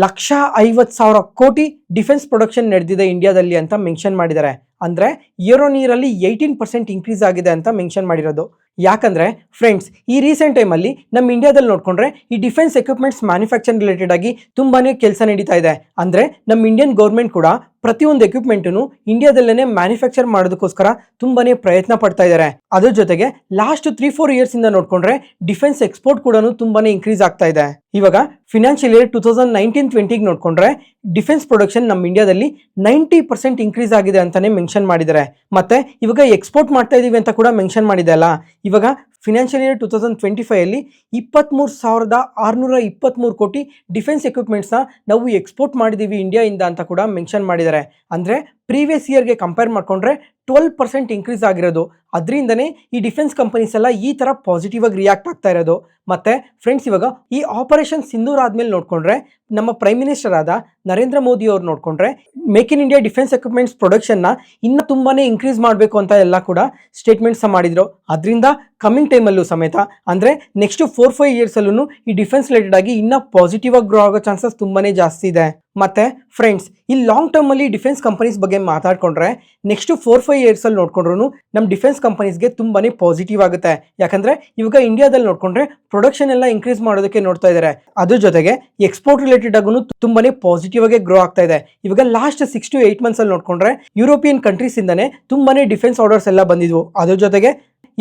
[SPEAKER 1] 150,000 ಕೋಟಿ ಡಿಫೆನ್ಸ್ ಪ್ರೊಡಕ್ಷನ್ ನಡೆದಿದೆ ಇಂಡಿಯಾದಲ್ಲಿ ಅಂತ ಮೆನ್ಷನ್ ಮಾಡಿದ್ದಾರೆ. ಅಂದ್ರೆ ಇಯರ್ ಆನ್ ಇಯರ್ ಅಲ್ಲಿ 18% ಇನ್ಕ್ರೀಸ್ ಆಗಿದೆ ಅಂತ ಮೆನ್ಷನ್ ಮಾಡಿರೋದು. ಯಾಕಂದ್ರೆ ಫ್ರೆಂಡ್ಸ್, ಈ ರೀಸೆಂಟ್ ಟೈಮ್ ಅಲ್ಲಿ ನಮ್ಮ ಇಂಡಿಯಾದಲ್ಲಿ ನೋಡ್ಕೊಂಡ್ರೆ ಈ ಡಿಫೆನ್ಸ್ ಎಕ್ವಿಪ್ಮೆಂಟ್ಸ್ ಮ್ಯಾನುಫ್ಯಾಕ್ಚರ್ ರಿಲೇಟೆಡ್ ಆಗಿ ತುಂಬಾನೇ ಕೆಲಸ ನಡೀತಾ ಇದೆ. ಅಂದ್ರೆ ನಮ್ಮ ಇಂಡಿಯನ್ ಗೌರ್ಮೆಂಟ್ ಕೂಡ ಪ್ರತಿಯೊಂದು ಎಕ್ವಿಪ್ಮೆಂಟ್ನು ಇಂಡಿಯಾದಲ್ಲೇನೆ ಮ್ಯಾನುಫ್ಯಾಕ್ಚರ್ ಮಾಡೋದಕ್ಕೋಸ್ಕರ ತುಂಬಾನೇ ಪ್ರಯತ್ನ ಪಡ್ತಾ ಇದ್ದಾರೆ. ಅದ್ರ ಜೊತೆಗೆ ಲಾಸ್ಟ್ 3-4 ಇಯರ್ಸ್ ಇಂದ ನೋಡ್ಕೊಂಡ್ರೆ ಡಿಫೆನ್ಸ್ ಎಕ್ಸ್ಪೋರ್ಟ್ ಕೂಡ ತುಂಬಾನೇ ಇನ್ಕ್ರೀಸ್ ಆಗ್ತಾ ಇದೆ. ಇವಾಗ ಫಿನಾನ್ಷಿಯಲ್ ಇಯರ್ 2019-20 ನೋಡ್ಕೊಂಡ್ರೆ ಡಿಫೆನ್ಸ್ ಪ್ರೊಡಕ್ಷನ್ ನಮ್ಮ ಇಂಡಿಯಾದಲ್ಲಿ 90% ಇನ್ಕ್ರೀಸ್ ಆಗಿದೆ ಅಂತಾನೆ ಮೆನ್ಷನ್ ಮಾಡಿದ್ದಾರೆ. ಮತ್ತೆ ಇವಾಗ ಎಕ್ಸ್ಪೋರ್ಟ್ ಮಾಡ್ತಾ ಇದೀವಿ ಅಂತ ಕೂಡ ಮೆನ್ಷನ್ ಮಾಡಿದೆ ಅಲ್ಲ. ಇವಾಗ ಫಿನಾನ್ಷಿಯಲ್ ಇಯರ್ 2025 ಅಲ್ಲಿ 23,623 ಕೋಟಿ ಡಿಫೆನ್ಸ್ ಎಕ್ವಿಪ್ಮೆಂಟ್ಸ್ ನ ನಾವು ಎಕ್ಸ್ಪೋರ್ಟ್ ಮಾಡಿದೀವಿ ಇಂಡಿಯಾದಿಂದ ಅಂತ ಕೂಡ ಮೆನ್ಷನ್ ಮಾಡಿದ್ದಾರೆ. ಅಂದ್ರೆ ಪ್ರೀವಿಯಸ್ ಇಯರ್ಗೆ ಕಂಪೇರ್ ಮಾಡ್ಕೊಂಡ್ರೆ 12% ಇನ್ಕ್ರೀಸ್ ಆಗಿರೋದು. ಅದರಿಂದನೇ ಈ ಡಿಫೆನ್ಸ್ ಕಂಪನೀಸ್ ಎಲ್ಲ ಈ ತರ ಪಾಸಿಟಿವ್ ಆಗಿ ರಿಯಾಕ್ಟ್ ಆಗ್ತಾ ಇರೋದು. ಮತ್ತೆ ಫ್ರೆಂಡ್ಸ್, ಇವಾಗ ಈ ಆಪರೇಷನ್ ಸಿಂಧೂರ್ ಆದ್ಮೇಲೆ ನೋಡ್ಕೊಂಡ್ರೆ ನಮ್ಮ ಪ್ರೈಮ್ ಮಿನಿಸ್ಟರ್ ಆದ ನರೇಂದ್ರ ಮೋದಿ ಅವರು ನೋಡ್ಕೊಂಡ್ರೆ make in India defence equipments production ನ ಇನ್ನ ತುಂಬಾನೇ ಇನ್ಕ್ರೀಸ್ ಮಾಡಬೇಕು ಅಂತ ಎಲ್ಲ ಕೂಡ ಸ್ಟೇಟ್ಮೆಂಟ್ಸ್ ಮಾಡಿದ್ರು. ಅದರಿಂದ ಕಮಿಂಗ್ ಟೈಮ್ ಅಲ್ಲೂ ಸಮೇತ ಅಂದ್ರೆ ನೆಕ್ಸ್ಟ್ 4-5 ಇಯರ್ಸ್ ಅಲ್ಲೂ ಈ ಡಿಫೆನ್ಸ್ ರಿಲೇಟೆಡ್ ಆಗಿ ಇನ್ನ ಪಾಸಿಟಿವ್ ಆಗಿ ಗ್ರೋ ಆಗೋ ಚಾನ್ಸಸ್ ತುಂಬಾನೇ ಜಾಸ್ತಿ ಇದೆ. ಮತ್ತೆ ಫ್ರೆಂಡ್ಸ್, ಈ ಲಾಂಗ್ ಟರ್ಮ್ ಅಲ್ಲಿ ಡಿಫೆನ್ಸ್ ಕಂಪನೀಸ್ ಬಗ್ಗೆ ಮಾತಾಡ್ಕೊಂಡ್ರೆ ನೆಕ್ಸ್ಟ್ 4-5 ಇಯರ್ಸ್ ಅಲ್ಲಿ ನೋಡ್ಕೊಂಡ್ರು ನಮ್ಮ ಡಿಫೆನ್ಸ್ ಕಂಪನೀಸ್ಗೆ ತುಂಬಾನೇ ಪಾಸಿಟಿವ್ ಆಗುತ್ತೆ. ಯಾಕಂದ್ರೆ ಇವಾಗ ಇಂಡಿಯಾದಲ್ಲಿ ನೋಡ್ಕೊಂಡ್ರೆ ಪ್ರೊಡಕ್ಷನ್ ಎಲ್ಲ ಇನ್ಕ್ರೀಸ್ ಮಾಡೋದಕ್ಕೆ ನೋಡ್ತಾ ಇದ್ದಾರೆ. ಅದ್ರ ಜೊತೆಗೆ ಎಕ್ಸ್ಪೋರ್ಟ್ ರಿಲೇಟೆಡ್ ಆಗೂ ತುಂಬಾನೇ ಪಾಸಿಟಿವ್ ಆಗಿ ಗ್ರೋ ಆಗ್ತಾ ಇದೆ. ಇವಾಗ ಲಾಸ್ಟ್ 6 to 8 ಮಂತ್ಸ್ ಅಲ್ಲಿ ನೋಡ್ಕೊಂಡ್ರೆ ಯುರೋಪಿಯನ್ ಕಂಟ್ರೀಸ್ ಇಂದಾನೆ ತುಂಬಾನೇ ಡಿಫೆನ್ಸ್ ಆರ್ಡರ್ಸ್ ಎಲ್ಲ ಬಂದಿದ್ವು. ಅದ್ರ ಜೊತೆಗೆ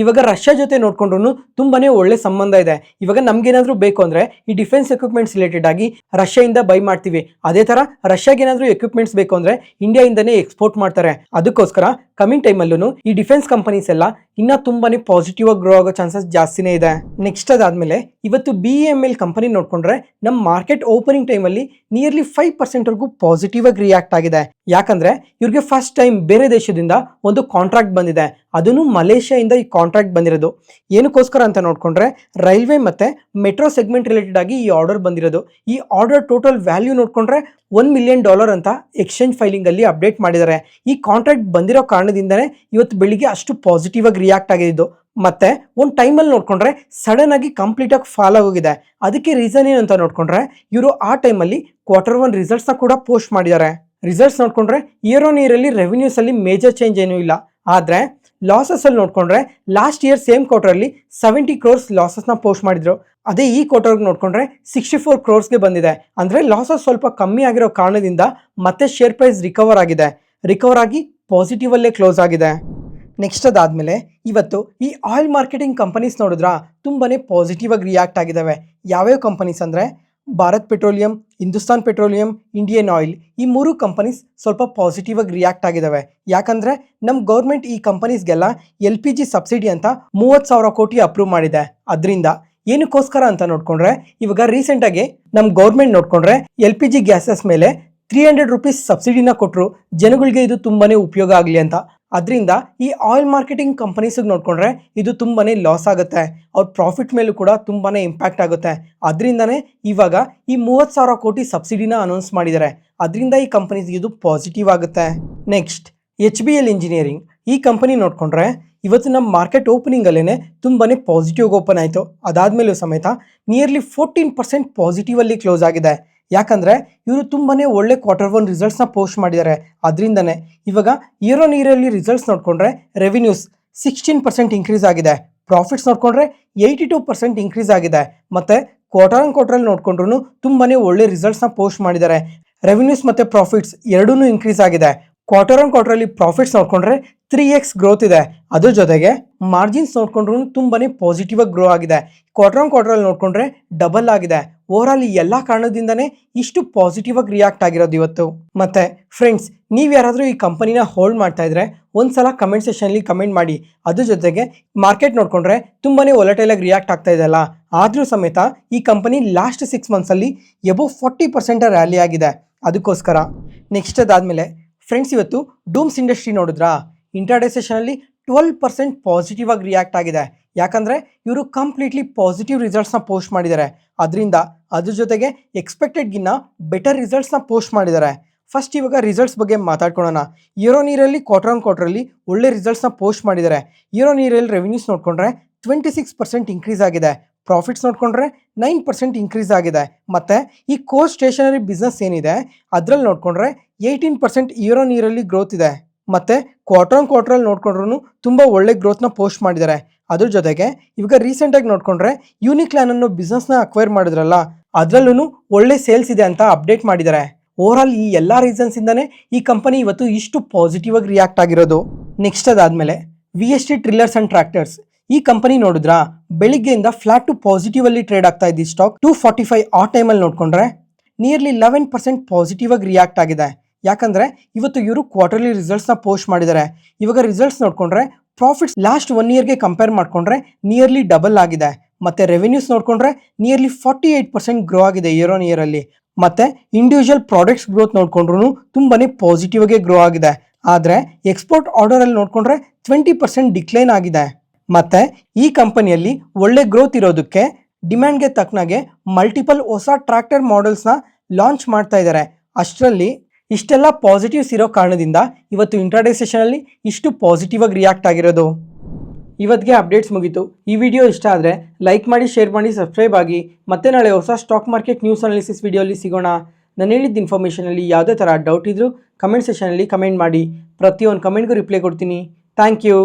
[SPEAKER 1] ಇವಾಗ ರಷ್ಯಾ ಜೊತೆ ನೋಡ್ಕೊಂಡ್ರು ತುಂಬಾನೇ ಒಳ್ಳೆ ಸಂಬಂಧ ಇದೆ. ಇವಾಗ ನಮ್ಗೇನಾದ್ರೂ ಬೇಕು ಅಂದ್ರೆ ಈ ಡಿಫೆನ್ಸ್ ಎಕ್ವಿಪ್ಮೆಂಟ್ಸ್ ರಿಲೇಟೆಡ್ ಆಗಿ ರಷ್ಯಾದಿಂದ ಬೈ ಮಾಡ್ತೀವಿ. ಅದೇ ತರ ರಷ್ಯಾಗೆ ಏನಾದ್ರೂ ಎಕ್ವಿಪ್ಮೆಂಟ್ಸ್ ಬೇಕು ಅಂದ್ರೆ ಇಂಡಿಯಾಯಿಂದನೇ ಎಕ್ಸ್ಪೋರ್ಟ್ ಮಾಡ್ತಾರೆ. ಅದಕ್ಕೋಸ್ಕರ ಕಮಿಂಗ್ ಟೈಮಲ್ಲೂ ಈ ಡಿಫೆನ್ಸ್ ಕಂಪನೀಸ್ ಎಲ್ಲ ಇನ್ನ ತುಂಬಾನೇ ಪಾಸಿಟಿವ್ ಆಗಿ ಗ್ರೋ ಆಗೋ ಚಾನ್ಸಸ್ ಜಾಸ್ತಿನೇ ಇದೆ. ನೆಕ್ಸ್ಟ್ ಅದಾದ್ಮೇಲೆ ಇವತ್ತು BEML ಕಂಪನಿ ನೋಡ್ಕೊಂಡ್ರೆ ನಮ್ಮ ಮಾರ್ಕೆಟ್ ಓಪನಿಂಗ್ ಟೈಮಲ್ಲಿ ನಿಯರ್ಲಿ 5% ವರೆಗೂ ಪಾಸಿಟಿವ್ ಆಗಿ ರಿಯಾಕ್ಟ್ ಆಗಿದೆ. ಯಾಕಂದ್ರೆ ಇವ್ರಿಗೆ ಫಸ್ಟ್ ಟೈಮ್ ಬೇರೆ ದೇಶದಿಂದ ಒಂದು ಕಾಂಟ್ರಾಕ್ಟ್ ಬಂದಿದೆ, ಅದನ್ನು ಮಲೇಷ್ಯಾದಿಂದ ಈ ಕಾಂಟ್ರಾಕ್ಟ್ ಬಂದಿರೋದು. ಏನಕ್ಕೋಸ್ಕರ ಅಂತ ನೋಡ್ಕೊಂಡ್ರೆ ರೈಲ್ವೆ ಮತ್ತೆ ಮೆಟ್ರೋ ಸೆಗ್ಮೆಂಟ್ ರಿಲೇಟೆಡ್ ಆಗಿ ಈ ಆರ್ಡರ್ ಬಂದಿರೋದು. ಈ ಆರ್ಡರ್ ಟೋಟಲ್ ವ್ಯಾಲ್ಯೂ ನೋಡ್ಕೊಂಡ್ರೆ $1 ಮಿಲಿಯನ್ ಅಂತ ಎಕ್ಸ್ಚೇಂಜ್ ಫೈಲಿಂಗ್ ಅಲ್ಲಿ ಅಪ್ಡೇಟ್ ಮಾಡಿದ್ದಾರೆ. ಈ ಕಾಂಟ್ರಾಕ್ಟ್ ಬಂದಿರೋ ಕಾರಣದಿಂದನೇ ಇವತ್ತು ಬೆಳಿಗ್ಗೆ ಅಷ್ಟು ಪಾಸಿಟಿವ್ ಆಗಿ ರಿಯಾಕ್ಟ್ ಆಗಿದ್ದು. ಮತ್ತೆ ಒಂದು ಟೈಮಲ್ಲಿ ನೋಡ್ಕೊಂಡ್ರೆ ಸಡನ್ ಆಗಿ ಕಂಪ್ಲೀಟ್ ಆಗಿ ಫಾಲ್ ಆಗೋಗಿದೆ. ಅದಕ್ಕೆ ರೀಸನ್ ಏನು ಅಂತ ನೋಡ್ಕೊಂಡ್ರೆ ಇವರು ಆ ಟೈಮಲ್ಲಿ Q1 ರಿಸಲ್ಟ್ಸ್ ನ ಕೂಡ ಪೋಸ್ಟ್ ಮಾಡಿದ್ದಾರೆ. ರಿಸಲ್ಟ್ಸ್ ನೋಡ್ಕೊಂಡ್ರೆ ಇಯರ್ ಆನ್ ಇಯರ್ ಅಲ್ಲಿ ರೆವಿನ್ಯೂಸ್ ಅಲ್ಲಿ ಮೇಜರ್ ಚೇಂಜ್ ಏನೂ ಇಲ್ಲ. ಆದ್ರೆ ಲಾಸಸ್ ಅಲ್ಲಿ ನೋಡ್ಕೊಂಡ್ರೆ ಲಾಸ್ಟ್ ಇಯರ್ ಸೇಮ್ ಕ್ವಾರ್ಟರ್ ಅಲ್ಲಿ 70 crores ಲಾಸಸ್ ನ ಪೋಸ್ಟ್ ಮಾಡಿದ್ರು. ಅದೇ ಈ ಕ್ವಾರ್ಟರ್ ನೋಡ್ಕೊಂಡ್ರೆ 64 crores ಬಂದಿದೆ. ಅಂದ್ರೆ ಲಾಸಸ್ ಸ್ವಲ್ಪ ಕಮ್ಮಿ ಆಗಿರೋ ಕಾರಣದಿಂದ ಮತ್ತೆ ಶೇರ್ ಪ್ರೈಸ್ ರಿಕವರ್ ಆಗಿ ಪಾಸಿಟಿವ್ ಅಲ್ಲೇ ಕ್ಲೋಸ್ ಆಗಿದೆ. ನೆಕ್ಸ್ಟ್ ಅದಾದ್ಮೇಲೆ ಇವತ್ತು ಈ ಆಯಿಲ್ ಮಾರ್ಕೆಟಿಂಗ್ ಕಂಪನೀಸ್ ನೋಡಿದ್ರ ತುಂಬಾನೇ ಪಾಸಿಟಿವ್ ಆಗಿ ರಿಯಾಕ್ಟ್ ಆಗಿದ್ದಾವೆ. ಯಾವ್ಯಾವ ಕಂಪನೀಸ್ ಅಂದ್ರೆ Bharat petroleum, Hindustan petroleum, Indian oil, ಈ 3 ಕಂಪನೀಸ್ ಸ್ವಲ್ಪ ಪಾಸಿಟಿವ್ ಆಗಿ ರಿಯಾಕ್ಟ್ ಆಗಿದ್ದಾವೆ. ಯಾಕಂದ್ರೆ ನಮ್ಮ ಗೌರ್ಮೆಂಟ್ ಈ ಕಂಪನೀಸ್ಗೆಲ್ಲ LPG ಸಬ್ಸಿಡಿ ಅಂತ 30,000 ಕೋಟಿ ಅಪ್ರೂವ್ ಮಾಡಿದೆ. ಅದರಿಂದ ಏನಕ್ಕೋಸ್ಕರ ಅಂತ ನೋಡ್ಕೊಂಡ್ರೆ ಇವಾಗ ರೀಸೆಂಟ್ ಆಗಿ ನಮ್ಮ ಗೌರ್ಮೆಂಟ್ ನೋಡ್ಕೊಂಡ್ರೆ LPG ಗ್ಯಾಸಸ್ ಮೇಲೆ 300 ರೂಪೀಸ್ ಸಬ್ಸಿಡಿನ ಕೊಟ್ಟರು ಜನಗಳಿಗೆ, ಇದು ತುಂಬಾನೇ ಉಪಯೋಗ ಆಗಲಿ ಅಂತ. ಅದರಿಂದ ಈ ಆಯಿಲ್ ಮಾರ್ಕೆಟಿಂಗ್ ಕಂಪನೀಸ್ ನೋಡ್ಕೊಂಡ್ರೆ ಇದು ತುಂಬಾನೇ ಲಾಸ್ ಆಗುತ್ತೆ, ಅವ್ರ ಪ್ರಾಫಿಟ್ ಮೇಲೂ ಕೂಡ ತುಂಬಾನೇ ಇಂಪ್ಯಾಕ್ಟ್ ಆಗುತ್ತೆ. ಅದರಿಂದನೇ ಇವಾಗ ಈ 30,000 ಕೋಟಿ ಸಬ್ಸಿಡಿನ ಅನೌನ್ಸ್ ಮಾಡಿದ್ದಾರೆ. ಅದರಿಂದ ಈ ಕಂಪನೀಸ್ಗೆ ಇದು ಪಾಸಿಟಿವ್ ಆಗುತ್ತೆ. ನೆಕ್ಸ್ಟ್ HBL ಇಂಜಿನಿಯರಿಂಗ್, ಈ ಕಂಪನಿ ನೋಡ್ಕೊಂಡ್ರೆ ಇವತ್ತು ನಮ್ಮ ಮಾರ್ಕೆಟ್ ಓಪನಿಂಗ್ ಅಲ್ಲೇನೆ ತುಂಬಾನೇ ಪಾಸಿಟಿವ್ ಓಪನ್ ಆಯಿತು. ಅದಾದ್ಮೇಲೂ ಸಮೇತ ನಿಯರ್ಲಿ 14% ಪಾಸಿಟಿವ್ ಅಲ್ಲಿ ಕ್ಲೋಸ್ ಆಗಿದೆ. ಯಾಕಂದ್ರೆ ಇವರು ತುಂಬಾನೇ ಒಳ್ಳೆ Q1 ರಿಸಲ್ಟ್ಸ್ ನ ಪೋಸ್ಟ್ ಮಾಡಿದ್ದಾರೆ. ಅದರಿಂದನೇ ಇವಾಗ ಇಯರ್ ಆನ್ ಇಯರ್ ಅಲ್ಲಿ ರಿಸಲ್ಟ್ಸ್ ನೋಡ್ಕೊಂಡ್ರೆ ರೆವಿನ್ಯೂಸ್ 16% ಇನ್ಕ್ರೀಸ್ ಆಗಿದೆ, ಪ್ರಾಫಿಟ್ಸ್ ನೋಡ್ಕೊಂಡ್ರೆ 82% ಇನ್ಕ್ರೀಸ್ ಆಗಿದೆ. ಮತ್ತೆ ಕ್ವಾರ್ಟರ್ ನೋಡ್ಕೊಂಡ್ರು ತುಂಬಾನೇ ಒಳ್ಳೆ ರಿಸಲ್ಟ್ಸ್ ನ ಪೋಸ್ಟ್ ಮಾಡಿದ್ದಾರೆ. ರೆವಿನ್ಯೂಸ್ ಮತ್ತೆ ಪ್ರಾಫಿಟ್ಸ್ ಎರಡೂ ಇನ್ಕ್ರೀಸ್ ಆಗಿದೆ. ಕ್ವಾರ್ಟರ್ ಅಲ್ಲಿ ಪ್ರಾಫಿಟ್ಸ್ ನೋಡ್ಕೊಂಡ್ರೆ 3x ಗ್ರೋತ್ ಇದೆ. ಅದ್ರ ಜೊತೆಗೆ ಮಾರ್ಜಿನ್ಸ್ ನೋಡ್ಕೊಂಡ್ರು ತುಂಬಾನೇ ಪಾಸಿಟಿವ್ ಆಗಿ ಗ್ರೋ ಆಗಿದೆ. ಕ್ವಾರ್ಟರ್ ನೋಡ್ಕೊಂಡ್ರೆ ಡಬಲ್ ಆಗಿದೆ. ಓವರ್ ಆಲ್ ಈ ಎಲ್ಲಾ ಕಾರಣದಿಂದನೇ ಇಷ್ಟು ಪಾಸಿಟಿವ್ ಆಗಿ ರಿಯಾಕ್ಟ್ ಆಗಿರೋದು ಇವತ್ತು. ಮತ್ತೆ ಫ್ರೆಂಡ್ಸ್, ನೀವು ಯಾರಾದರೂ ಈ ಕಂಪನಿನ ಹೋಲ್ಡ್ ಮಾಡ್ತಾ ಇದ್ರೆ ಒಂದ್ಸಲ ಕಮೆಂಟ್ ಸೆಕ್ಷನ್ ಅಲ್ಲಿ ಕಮೆಂಟ್ ಮಾಡಿ. ಅದ್ರ ಜೊತೆಗೆ ಮಾರ್ಕೆಟ್ ನೋಡ್ಕೊಂಡ್ರೆ ತುಂಬಾನೇ ವೊಲಟೈಲ್ ಆಗಿ ರಿಯಾಕ್ಟ್ ಆಗ್ತಾ ಇದೆ ಅಲ್ಲ, ಆದ್ರೂ ಸಮೇತ ಈ ಕಂಪನಿ ಲಾಸ್ಟ್ 6 months ಅಲ್ಲಿ ಎಬೋ 40% ರ್ಯಾಲಿ ಆಗಿದೆ. ಅದಕ್ಕೋಸ್ಕರ ನೆಕ್ಸ್ಟ್ ಅದಾದ್ಮೇಲೆ ಫ್ರೆಂಡ್ಸ್, ಇವತ್ತು ಡೂಮ್ಸ್ ಇಂಡಸ್ಟ್ರಿ ನೋಡಿದ್ರಾ, ಇಂಟ್ರಾಡೇ ಸೆಷನ್ ಅಲ್ಲಿ 12% ಪಾಸಿಟಿವ್ ಆಗಿ ರಿಯಾಕ್ಟ್ ಆಗಿದೆ. ಯಾಕಂದ್ರೆ ಇವರು ಕಂಪ್ಲೀಟ್ಲಿ ಪಾಸಿಟಿವ್ ರಿಸಲ್ಟ್ಸ್ ನ ಪೋಸ್ಟ್ ಮಾಡಿದ್ದಾರೆ. ಅದರಿಂದ ಅದ್ರ ಜೊತೆಗೆ ಎಕ್ಸ್ಪೆಕ್ಟೆಡ್ ಗಿನ್ನ ಬೆಟರ್ ರಿಸಲ್ಟ್ಸ್ ನ ಪೋಸ್ಟ್ ಮಾಡಿದ್ದಾರೆ. ಫಸ್ಟ್ ಇವಾಗ ರಿಸಲ್ಟ್ಸ್ ಬಗ್ಗೆ ಮಾತಾಡ್ಕೊಳ್ಳೋಣ. ಇಯರ್ ಆನ್ ಇಯರ್ ಅಲ್ಲಿ ಕ್ವಾರ್ಟರ್ ಅಲ್ಲಿ ಒಳ್ಳೆ ರಿಸಲ್ಟ್ಸ್ ನ ಪೋಸ್ಟ್ ಮಾಡಿದ್ದಾರೆ. ಇಯರ್ ಆನ್ ಇಯರ್ ಅಲ್ಲಿ ರೆವಿನ್ಯೂಸ್ ನೋಡ್ಕೊಂಡ್ರೆ 26% ಇನ್ಕ್ರೀಸ್ ಆಗಿದೆ, ಪ್ರಾಫಿಟ್ಸ್ ನೋಡ್ಕೊಂಡ್ರೆ 9% ಇನ್ಕ್ರೀಸ್ ಆಗಿದೆ. ಮತ್ತೆ ಈ ಕೋರ್ ಸ್ಟೇಷನರಿ ಬಿಸ್ನೆಸ್ ಏನಿದೆ ಅದ್ರಲ್ಲಿ ನೋಡ್ಕೊಂಡ್ರೆ 18% ಇಯರ್ ಆನ್ ಇಯರ್ ಅಲ್ಲಿ ಗ್ರೋತ್ ಇದೆ. ಮತ್ತೆ ಕ್ವಾರ್ಟರ್ ಅಲ್ಲಿ ನೋಡ್ಕೊಂಡ್ರು ತುಂಬಾ ಒಳ್ಳೆ ಗ್ರೋತ್ ನ ಪೋಸ್ಟ್ ಮಾಡಿದ್ದಾರೆ. ಅದ್ರ ಜೊತೆಗೆ ಇವಾಗ ರೀಸೆಂಟ್ ಆಗಿ ನೋಡ್ಕೊಂಡ್ರೆ ಯೂನಿಕ್ಲಾನ್ ಅನ್ನೋ ಬಿಸ್ನೆಸ್ ನ ಅಕ್ವೈರ್ ಮಾಡಿದ್ರಲ್ಲ, ಅದ್ರಲ್ಲೂ ಒಳ್ಳೆ ಸೇಲ್ಸ್ ಇದೆ ಅಂತ ಅಪ್ಡೇಟ್ ಮಾಡಿದ್ದಾರೆ. ಓವರ್ ಆಲ್ ಈ ಎಲ್ಲಾ ರೀಸನ್ಸ್ ಇಂದಾನೆ ಈ ಕಂಪನಿ ಇವತ್ತು ಇಷ್ಟು ಪಾಸಿಟಿವ್ ಆಗಿ ರಿಯಾಕ್ಟ್ ಆಗಿರೋದು. ನೆಕ್ಸ್ಟ್ ಅದಾದ್ಮೇಲೆ VST ಟ್ರಿಲ್ಲರ್ಸ್ ಅಂಡ್ ಟ್ರಾಕ್ಟರ್ಸ್, ಈ ಕಂಪನಿ ನೋಡಿದ್ರಾ ಬೆಳಿಗ್ಗೆಯಿಂದ ಫ್ಲಾಟ್ ಟು ಪಾಸಿಟಿವ್ ಅಲ್ಲಿ ಟ್ರೇಡ್ ಆಗ್ತಾ ಇದ್ದ ಸ್ಟಾಕ್ 245 ಆ ಟೈಮಲ್ಲಿ ನೋಡ್ಕೊಂಡ್ರೆ ನಿಯರ್ಲಿ 11% ಪಾಸಿಟಿವ್ ಆಗಿ ರಿಯಾಕ್ಟ್ ಆಗಿದೆ. ಯಾಕಂದ್ರೆ ಇವತ್ತು ಇವರು ಕ್ವಾರ್ಟರ್ಲಿ ರಿಸಲ್ಟ್ಸ್ ನ ಪೋಸ್ಟ್ ಮಾಡಿದ್ದಾರೆ. ಇವಾಗ ರಿಸಲ್ಟ್ಸ್ ನೋಡ್ಕೊಂಡ್ರೆ ಪ್ರಾಫಿಟ್ಸ್ ಲಾಸ್ಟ್ 1 yearಗೆ ಕಂಪೇರ್ ಮಾಡ್ಕೊಂಡ್ರೆ ನಿಯರ್ಲಿ ಡಬಲ್ ಆಗಿದೆ. ಮತ್ತೆ ರೆವೆನ್ಯೂಸ್ ನೋಡ್ಕೊಂಡ್ರೆ ನಿಯರ್ಲಿ 48% ಗ್ರೋ ಆಗಿದೆ ಇಯರ್ ಆನ್ ಇಯರ್ ಅಲ್ಲಿ. ಮತ್ತೆ ಇಂಡಿವಿಜುವಲ್ ಪ್ರಾಡಕ್ಟ್ಸ್ ಗ್ರೋತ್ ನೋಡ್ಕೊಂಡ್ರು ತುಂಬಾನೇ ಪಾಸಿಟಿವ್ ಆಗಿ ಗ್ರೋ ಆಗಿದೆ. ಆದ್ರೆ ಎಕ್ಸ್ಪೋರ್ಟ್ ಆರ್ಡರ್ ಅಲ್ಲಿ ನೋಡ್ಕೊಂಡ್ರೆ 20% ಡಿಕ್ಲೈನ್ ಆಗಿದೆ. ಮತ್ತೆ ಈ ಕಂಪನಿಯಲ್ಲಿ ಒಳ್ಳೆ ಗ್ರೋತ್ ಇರೋದಕ್ಕೆ ಡಿಮ್ಯಾಂಡ್ಗೆ ತಕ್ಕನಾಗೆ ಮಲ್ಟಿಪಲ್ ಹೊಸ ಟ್ರ್ಯಾಕ್ಟರ್ ಮಾಡೆಲ್ಸ್ನ ಲಾಂಚ್ ಮಾಡ್ತಾ ಇದ್ದಾರೆ. ಅಷ್ಟರಲ್ಲಿ ಇಷ್ಟೆಲ್ಲ ಪಾಸಿಟಿವ್ಸ್ ಇರೋ ಕಾರಣದಿಂದ ಇವತ್ತು ಇಂಟ್ರಾಡೇ ಸೆಷನ್ ಅಲ್ಲಿ ಇಷ್ಟು ಪಾಸಿಟಿವ್ ಆಗಿ ರಿಯಾಕ್ಟ್ ಆಗಿರೋದು. ಇವತ್ತಿಗೆ ಅಪ್ಡೇಟ್ಸ್ ಮುಗೀತು. ಈ ವಿಡಿಯೋ ಇಷ್ಟ ಆದರೆ ಲೈಕ್ ಮಾಡಿ, ಶೇರ್ ಮಾಡಿ, ಸಬ್ಸ್ಕ್ರೈಬ್ ಆಗಿ. ಮತ್ತೆ ನಾಳೆ ಹೊಸ ಸ್ಟಾಕ್ ಮಾರ್ಕೆಟ್ ನ್ಯೂಸ್ ಅನಾಲಿಸಿಸ್ ವಿಡಿಯೋಲಿ ಸಿಗೋಣ. ನಾನು ಹೇಳಿದ್ದ ಇನ್ಫಾರ್ಮೇಷನಲ್ಲಿ ಯಾವುದೇ ಥರ ಡೌಟ್ ಇದ್ದರೂ ಕಮೆಂಟ್ ಸೆಷನಲ್ಲಿ ಕಮೆಂಟ್ ಮಾಡಿ. ಪ್ರತಿಯೊಂದು ಕಮೆಂಟ್ಗೂ ರಿಪ್ಲೈ ಕೊಡ್ತೀನಿ. Thank you.